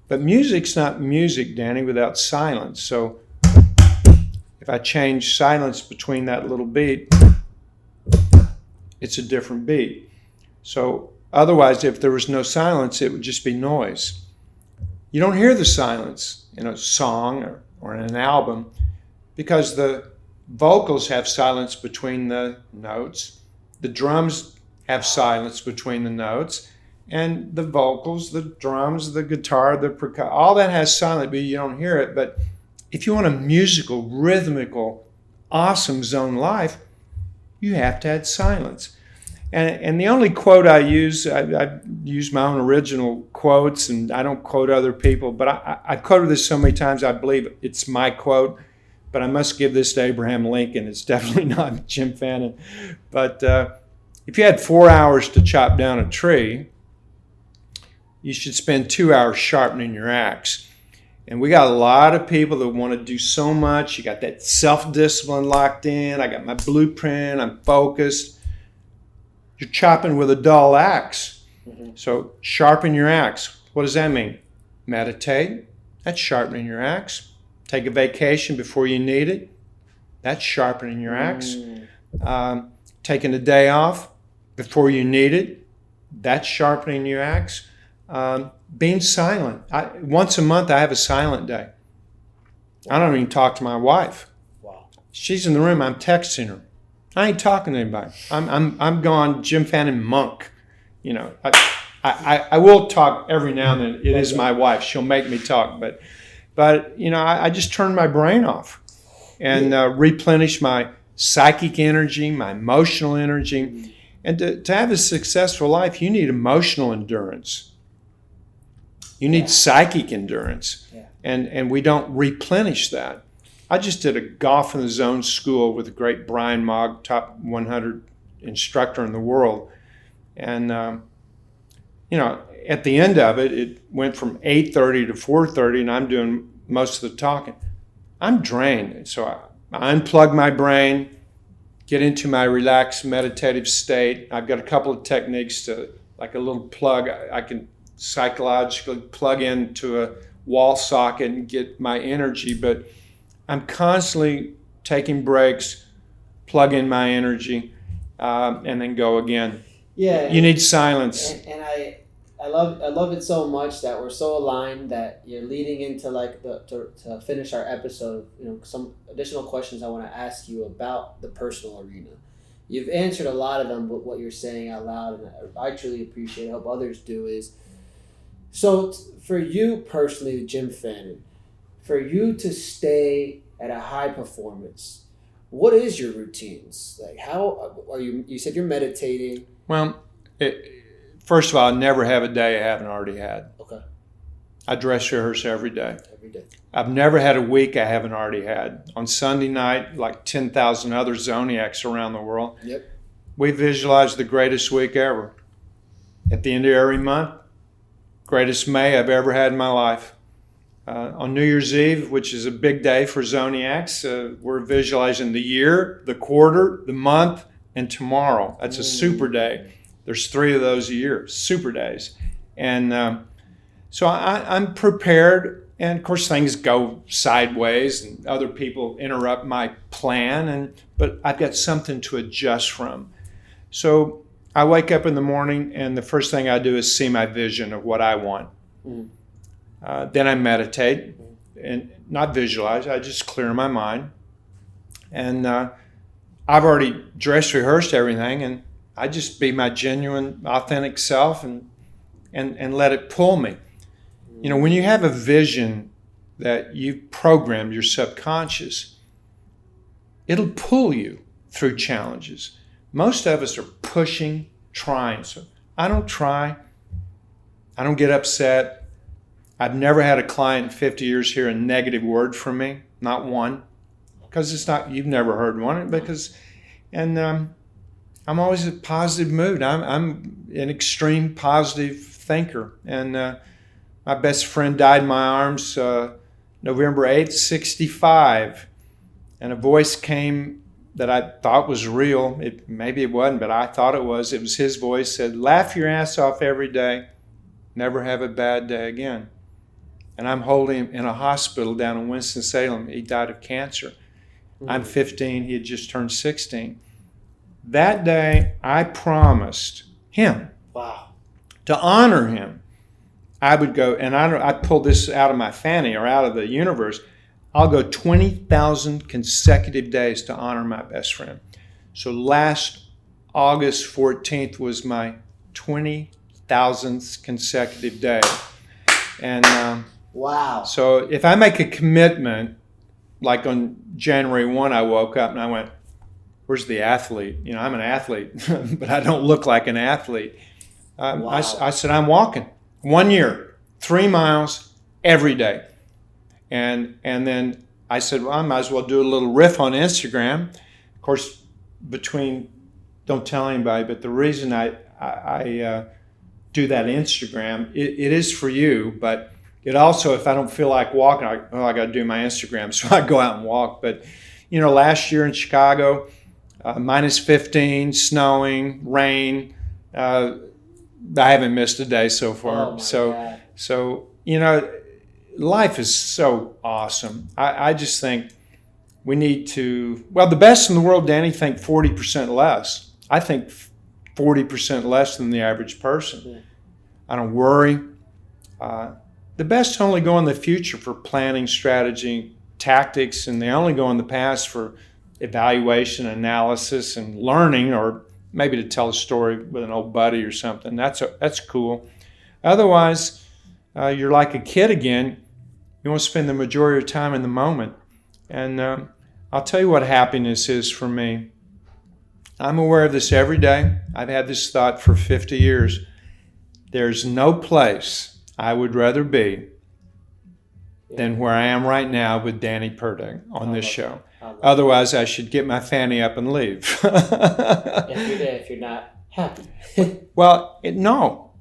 But music's not music, Danny, without silence. So if I change silence between that little beat, it's a different beat. So otherwise, if there was no silence, it would just be noise. You don't hear the silence in a song or in an album because the vocals have silence between the notes. The drums have silence between the notes. And the vocals, the drums, the guitar, the percussion, all that has silence, but you don't hear it. But if you want a musical, rhythmical, awesome zone life, you have to add silence. And the only quote I use my own original quotes, and I don't quote other people, but I've quoted this so many times I believe it's my quote, but I must give this to Abraham Lincoln. It's definitely not Jim Fannin. But if you had 4 hours to chop down a tree, you should spend 2 hours sharpening your axe. And we got a lot of people that want to do so much. You got that self-discipline locked in. I got my blueprint. I'm focused. You're chopping with a dull axe. Mm-hmm. So sharpen your axe. What does that mean? Meditate. That's sharpening your axe. Take a vacation before you need it. That's sharpening your axe. Taking a day off before you need it. That's sharpening your axe. Being silent. Once a month, I have a silent day. I don't even talk to my wife. Wow. She's in the room. I'm texting her. I ain't talking to anybody. I'm gone Jim Fannin monk. I will talk every now and then. It is my wife. She'll make me talk, but I just turn my brain off and replenish my psychic energy, my emotional energy. And to have a successful life, you need emotional endurance. You need psychic endurance, and we don't replenish that. I just did a Golf in the Zone school with the great Brian Mogg, top 100 instructor in the world. And, at the end of it, it went from 8:30 to 4:30, and I'm doing most of the talking. I'm drained, so I unplug my brain, get into my relaxed meditative state. I've got a couple of techniques to, like a little plug, I can psychologically plug into a wall socket and get my energy, but I'm constantly taking breaks, plug in my energy, and then go again. Yeah, you need silence. And I love it so much that we're so aligned that you're leading into to finish our episode. Some additional questions I want to ask you about the personal arena. You've answered a lot of them, but what you're saying out loud, and I truly appreciate. I hope others do. Is so for you personally, Jim Fannin, for you to stay at a high performance, what is your routines? Like, how are you? You said you're meditating. Well, first of all, I never have a day I haven't already had. Okay. I dress rehearse every day. Every day. I've never had a week I haven't already had. On Sunday night, like 10,000 other Zoniacs around the world, we visualize the greatest week ever. At the end of every month, greatest May I've ever had in my life. On New Year's Eve, which is a big day for Zoniacs, we're visualizing the year, the quarter, the month, and tomorrow. That's a super day. There's 3 of those a year, super days. And so I'm prepared. And of course, things go sideways and other people interrupt my plan. But I've got something to adjust from. So I wake up in the morning and the first thing I do is see my vision of what I want. Then I meditate and not visualize. I just clear my mind. And I've already dress rehearsed everything, and I just be my genuine, authentic self and let it pull me. When you have a vision that you've programmed your subconscious, it'll pull you through challenges. Most of us are pushing, trying. So I don't try. I don't get upset. I've never had a client in 50 years hear a negative word from me, not one. because it's not, you've never heard one, and I'm always in a positive mood. I'm an extreme positive thinker. And my best friend died in my arms November 8th, 65. And a voice came that I thought was real. Maybe it wasn't, but I thought it was. It was his voice, said, laugh your ass off every day. Never have a bad day again. And I'm holding him in a hospital down in Winston-Salem. He died of cancer. I'm 15. He had just turned 16. That day, I promised him to honor him. I would go, and I pulled this out of my fanny or out of the universe. I'll go 20,000 consecutive days to honor my best friend. So last August 14th was my 20,000th consecutive day. And wow. So if I make a commitment, like on January 1, I woke up and I went, where's the athlete? You know, I'm an athlete, but I don't look like an athlete. Wow. I said, I'm walking 1 year, 3 miles every day. And then I said, well, I might as well do a little riff on Instagram. Of course, don't tell anybody, but the reason I do that Instagram, it is for you, but it also, if I don't feel like walking, I got to do my Instagram. So I go out and walk. But, you know, last year in Chicago, minus 15, snowing, rain. I haven't missed a day so far. Oh my God. So, you know, life is so awesome. I just think we need to, well, the best in the world, Danny, think 40% less. I think 40% less than the average person. Yeah. I don't worry. The best only go in the future for planning, strategy, tactics, and they only go in the past for evaluation, analysis, and learning, or maybe to tell a story with an old buddy or something. That's cool. Otherwise, you're like a kid again. You want to spend the majority of your time in the moment. And I'll tell you what happiness is for me. I'm aware of this every day. I've had this thought for 50 years. There's no place I would rather be than where I am right now with Danny Purdig on this show. Otherwise, I should get my fanny up and leave. if you're not happy. Well, no.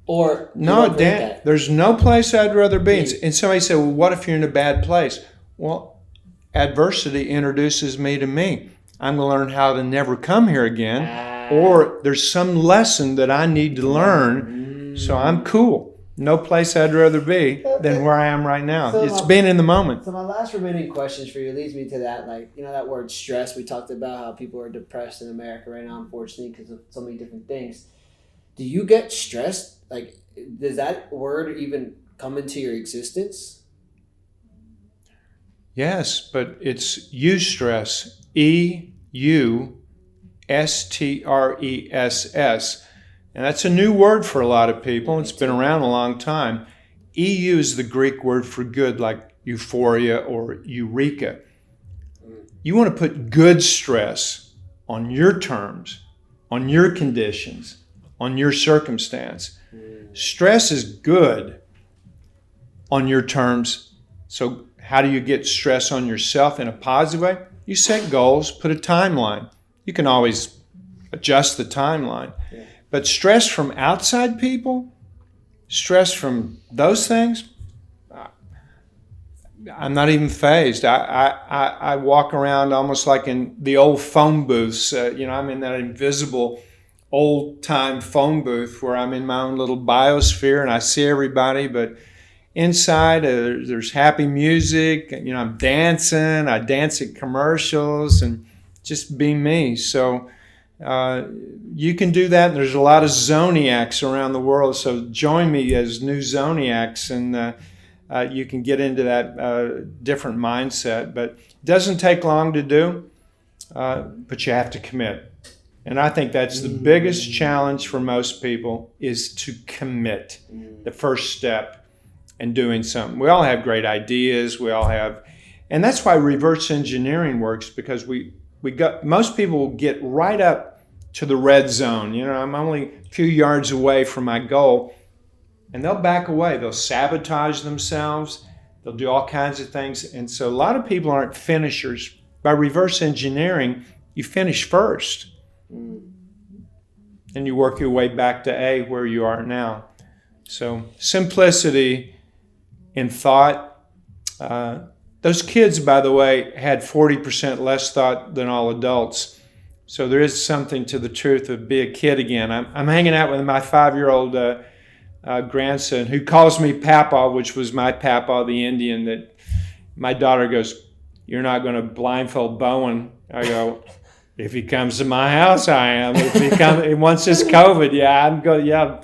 Or no, Dan, there's no place I'd rather be. And somebody said, well, what if you're in a bad place? Well, adversity introduces me to me. I'm going to learn how to never come here again. Or there's some lesson that I need to learn. So I'm cool. No place I'd rather be than where I am right now. So it's being in the moment. So my last remaining questions for you leads me to that, like, you know, that word stress. We talked about how people are depressed in America right now, unfortunately, because of so many different things. Do you get stressed? Like, does that word even come into your existence? Yes, but it's eustress. EUSTRESS. And that's a new word for a lot of people. It's been around a long time. EU is the Greek word for good, like euphoria or eureka. You want to put good stress on your terms, on your conditions, on your circumstance. Stress is good on your terms. So how do you get stress on yourself in a positive way? You set goals, put a timeline. You can always adjust the timeline. Yeah. But stress from outside people, stress from those things, I'm not even fazed. I walk around almost like in the old phone booths. I'm in that invisible old-time phone booth where I'm in my own little biosphere and I see everybody. But inside, there's happy music. You know, I'm dancing. I dance at commercials and just be me. So you can do that. There's a lot of Zoniacs around the world. So join me as new Zoniacs, and you can get into that different mindset. But it doesn't take long to do, but you have to commit. And I think that's the biggest challenge for most people, is to commit. The first step in doing something. We all have great ideas. We all have, and that's why reverse engineering works, because most people will get right up to the red zone. You know, I'm only a few yards away from my goal, and they'll back away. They'll sabotage themselves. They'll do all kinds of things. And so a lot of people aren't finishers. by reverse engineering, you finish first. And you work your way back to A, where you are now. So simplicity in thought. Those kids, by the way, had 40% less thought than all adults. So there is something to the truth of be a kid again. I'm hanging out with my 5-year-old grandson, who calls me Papa, which was my Papa, the Indian. That my daughter goes, "You're not going to blindfold Bowen." I go, "If he comes to my house, I am. If he comes, once it's COVID,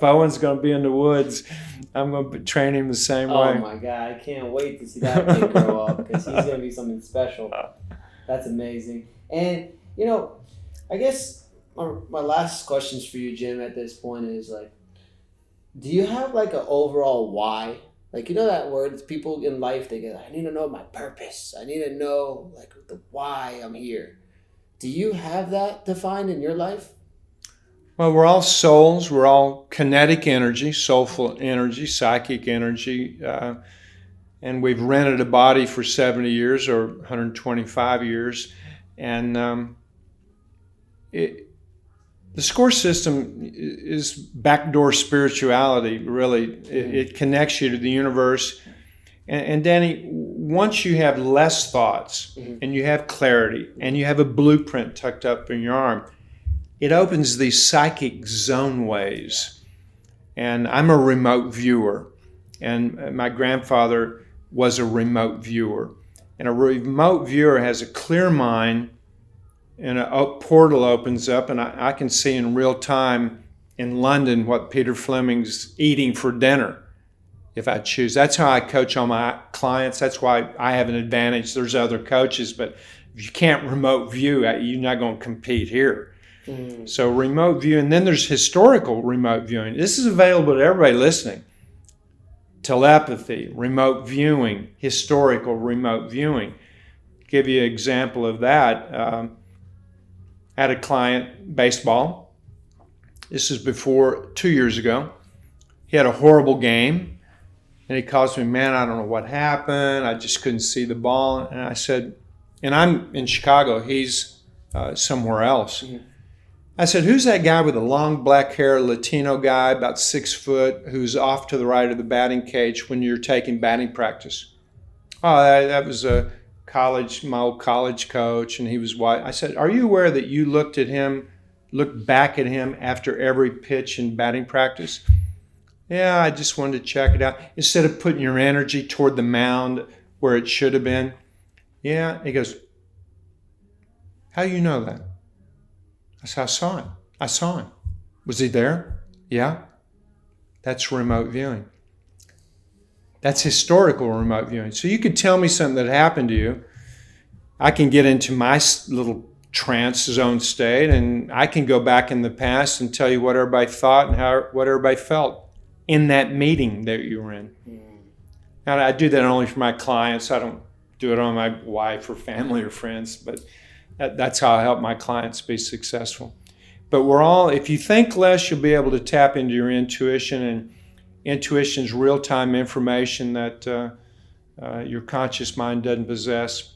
Bowen's going to be in the woods. I'm going to train him the same way." Oh my God, I can't wait to see that kid grow up, because he's going to be something special. That's amazing. And, I guess my last questions for you, Jim, at this point is, like, do you have like an overall why? Like, that word, people in life, they go, "I need to know my purpose. I need to know like the why I'm here." Do you have that defined in your life? Well, we're all souls. We're all kinetic energy, soulful energy, psychic energy. And we've rented a body for 70 years or 125 years. And the score system is backdoor spirituality, really. It connects you to the universe. And Danny, once you have less thoughts and you have clarity and you have a blueprint tucked up in your arm, it opens these psychic zone ways. And I'm a remote viewer. And my grandfather was a remote viewer. And a remote viewer has a clear mind, and a portal opens up, and I can see in real time in London what Peter Fleming's eating for dinner, if I choose. That's how I coach all my clients. That's why I have an advantage. There's other coaches, but if you can't remote view, you're not going to compete here. So remote view, and then there's historical remote viewing. This is available to everybody listening. Telepathy, remote viewing, historical remote viewing. Give you an example of that. I had a client, baseball. This is before 2 years ago. He had a horrible game, and he calls me, "Man, I don't know what happened. I just couldn't see the ball." And I said, and I'm in Chicago. He's somewhere else. I said, "Who's that guy with the long black hair, Latino guy, about 6 foot, who's off to the right of the batting cage when you're taking batting practice?" "Oh, that was my old college coach, and he was white." I said, "Are you aware that you looked back at him after every pitch in batting practice?" "Yeah, I just wanted to check it out. Instead of putting your energy toward the mound where it should have been." "Yeah." He goes, "How do you know that?" I said, I saw him. "Was he there?" "Yeah." That's remote viewing. That's historical remote viewing. So you could tell me something that happened to you. I can get into my little trance zone state, and I can go back in the past and tell you what everybody thought and what everybody felt in that meeting that you were in. And I do that only for my clients. I don't do it on my wife or family or friends, but that's how I help my clients be successful. But if you think less, you'll be able to tap into your intuition, and intuition's real-time information that your conscious mind doesn't possess.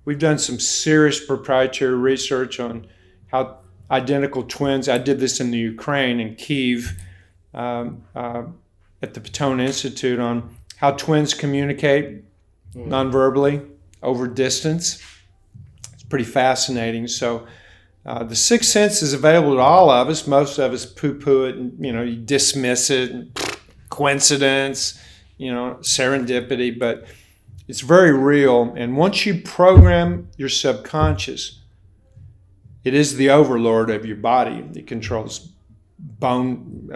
We've done some serious proprietary research on how identical twins, I did this in the Ukraine, in Kyiv, at the Patton Institute, on how twins communicate non-verbally over distance. It's pretty fascinating. So the sixth sense is available to all of us. Most of us poo-poo it and you dismiss it, and coincidence, serendipity, but it's very real. And once you program your subconscious, it is the overlord of your body. It controls bone,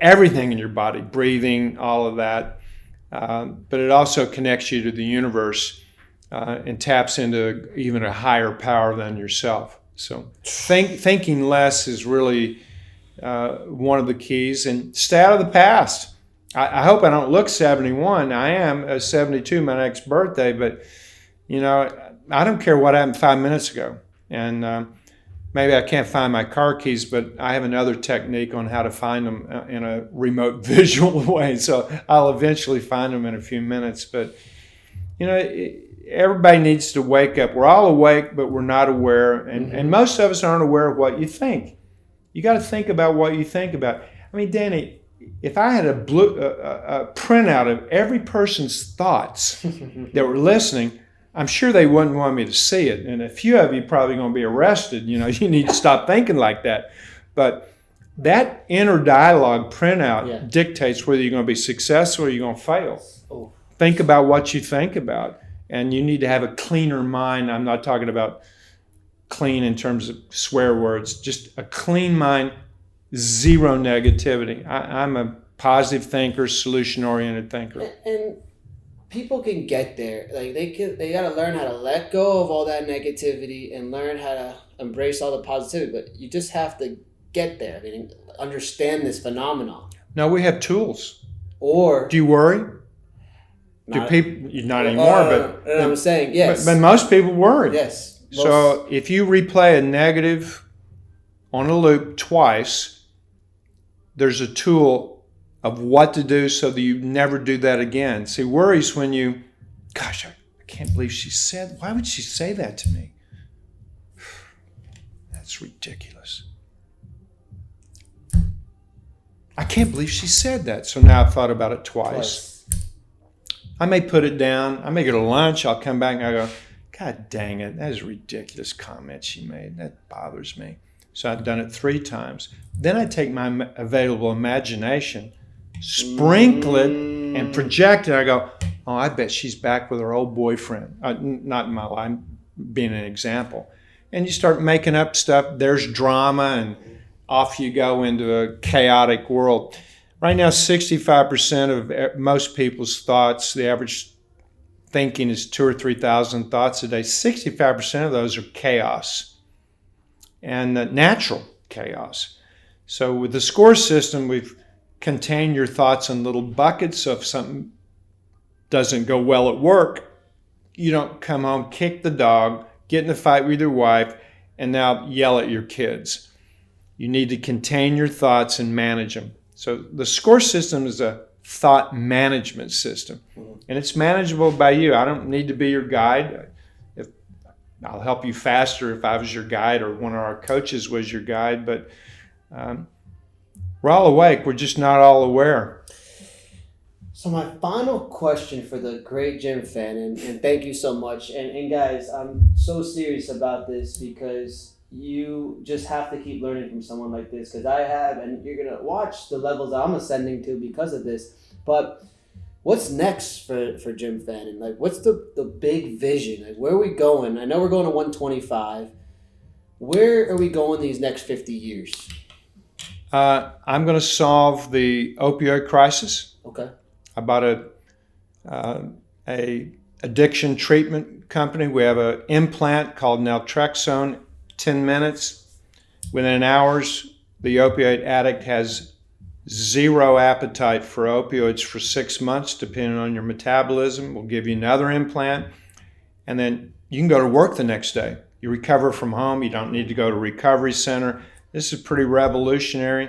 everything in your body, breathing, all of that. But it also connects you to the universe and taps into even a higher power than yourself. So thinking less is really one of the keys. And stay out of the past. I hope I don't look 71. I am 72, my next birthday, but I don't care what happened 5 minutes ago. And maybe I can't find my car keys, but I have another technique on how to find them in a remote visual way. So I'll eventually find them in a few minutes. But everybody needs to wake up. We're all awake, but we're not aware. And most of us aren't aware of what you think. You got to think about what you think about. I mean, Danny, if I had a printout of every person's thoughts that were listening, I'm sure they wouldn't want me to see it. And a few of you probably going to be arrested. You need to stop thinking like that. But that inner dialogue printout dictates whether you're going to be successful or you're going to fail. Oh. Think about what you think about. And you need to have a cleaner mind. I'm not talking about clean in terms of swear words, just a clean mind, zero negativity. I'm a positive thinker, solution-oriented thinker. And people can get there. Like they got to learn how to let go of all that negativity and learn how to embrace all the positivity. But you just have to get there. I mean, understand this phenomenon. No, we have tools. Or do you worry? Do people? Not anymore. But I'm saying yes. But most people worry. Yes. So if you replay a negative on a loop twice, there's a tool of what to do so that you never do that again. See, worries when you, gosh, I can't believe why would she say that to me? That's ridiculous. I can't believe she said that. So now I've thought about it twice. I may put it down. I may go to lunch. I'll come back and I go, God dang it, that is a ridiculous comment she made. That bothers me. So I've done it 3 times. Then I take my available imagination, sprinkle it, and project it. I go, oh, I bet she's back with her old boyfriend. Not in my life, I'm being an example. And you start making up stuff. There's drama, and off you go into a chaotic world. Right now, 65% of most people's thoughts, the average thinking is 2,000 or 3,000 thoughts a day. 65% of those are chaos and natural chaos. So with the score system, we've contained your thoughts in little buckets. So if something doesn't go well at work, you don't come home, kick the dog, get in a fight with your wife, and now yell at your kids. You need to contain your thoughts and manage them. So the score system is a thought management system, and it's manageable by you. I don't need to be your guide. I'll help you faster if I was your guide or one of our coaches was your guide, but we're all awake. We're just not all aware. So my final question for the great Jim Fannin, and thank you so much. And guys, I'm so serious about this because you just have to keep learning from someone like this, because I have, and you're going to watch the levels I'm ascending to because of this. But what's next for Jim Fannin? Like, what's the big vision? Like, where are we going? I know we're going to 125. Where are we going these next 50 years? I'm going to solve the opioid crisis. Okay. I bought a addiction treatment company. We have an implant called naltrexone. 10 minutes. Within hours, the opioid addict has zero appetite for opioids for 6 months, depending on your metabolism. We'll give you another implant, and then you can go to work the next day. You recover from home. You don't need to go to a recovery center. This is pretty revolutionary.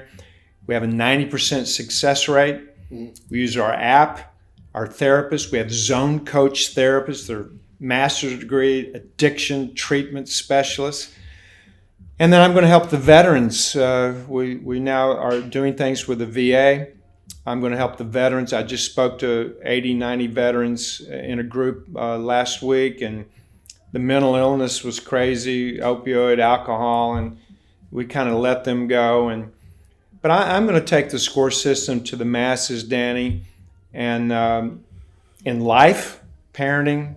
We have a 90% success rate. We use our app, our therapists. We have ZoneCoach therapists. They're master's degree addiction treatment specialists. And then I'm going to help the veterans. We now are doing things with the VA. I'm going to help the veterans. I just spoke to 80, 90 veterans in a group last week, and the mental illness was crazy, opioid, alcohol, and we kind of let them go. But I'm going to take the score system to the masses, Danny, and in life, parenting,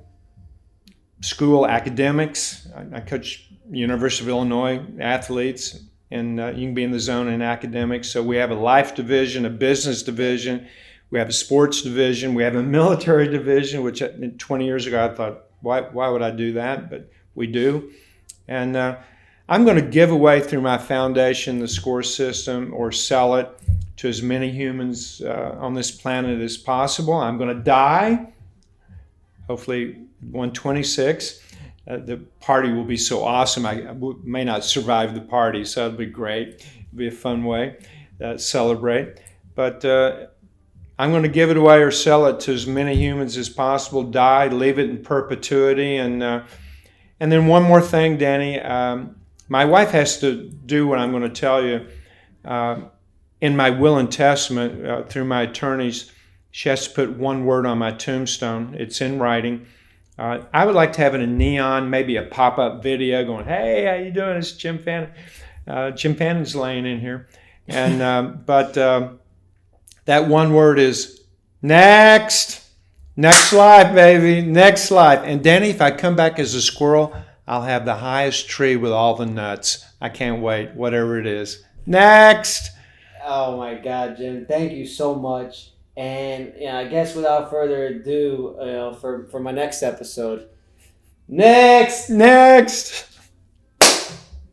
school, academics. I coach University of Illinois athletes, and you can be in the zone in academics. So we have a life division, a business division, we have a sports division, we have a military division, which 20 years ago I thought, why would I do that? But we do. And I'm going to give away through my foundation the score system or sell it to as many humans on this planet as possible. I'm going to die, hopefully 126. The party will be so awesome. I may not survive the party, so it'll be great. It'll be a fun way to celebrate. But I'm going to give it away or sell it to as many humans as possible, die, leave it in perpetuity. And then one more thing, Danny. My wife has to do what I'm going to tell you. In my will and testament, through my attorneys, she has to put one word on my tombstone. It's in writing. I would like to have it in neon, maybe a pop-up video going, "Hey, how you doing? It's Jim Fannin." Jim Fannin's laying in here. And but that one word is next. Next life, baby. Next life. And Danny, if I come back as a squirrel, I'll have the highest tree with all the nuts. I can't wait, whatever it is. Next. Oh my God, Jim! Thank you so much. And I guess without further ado, for my next episode, next.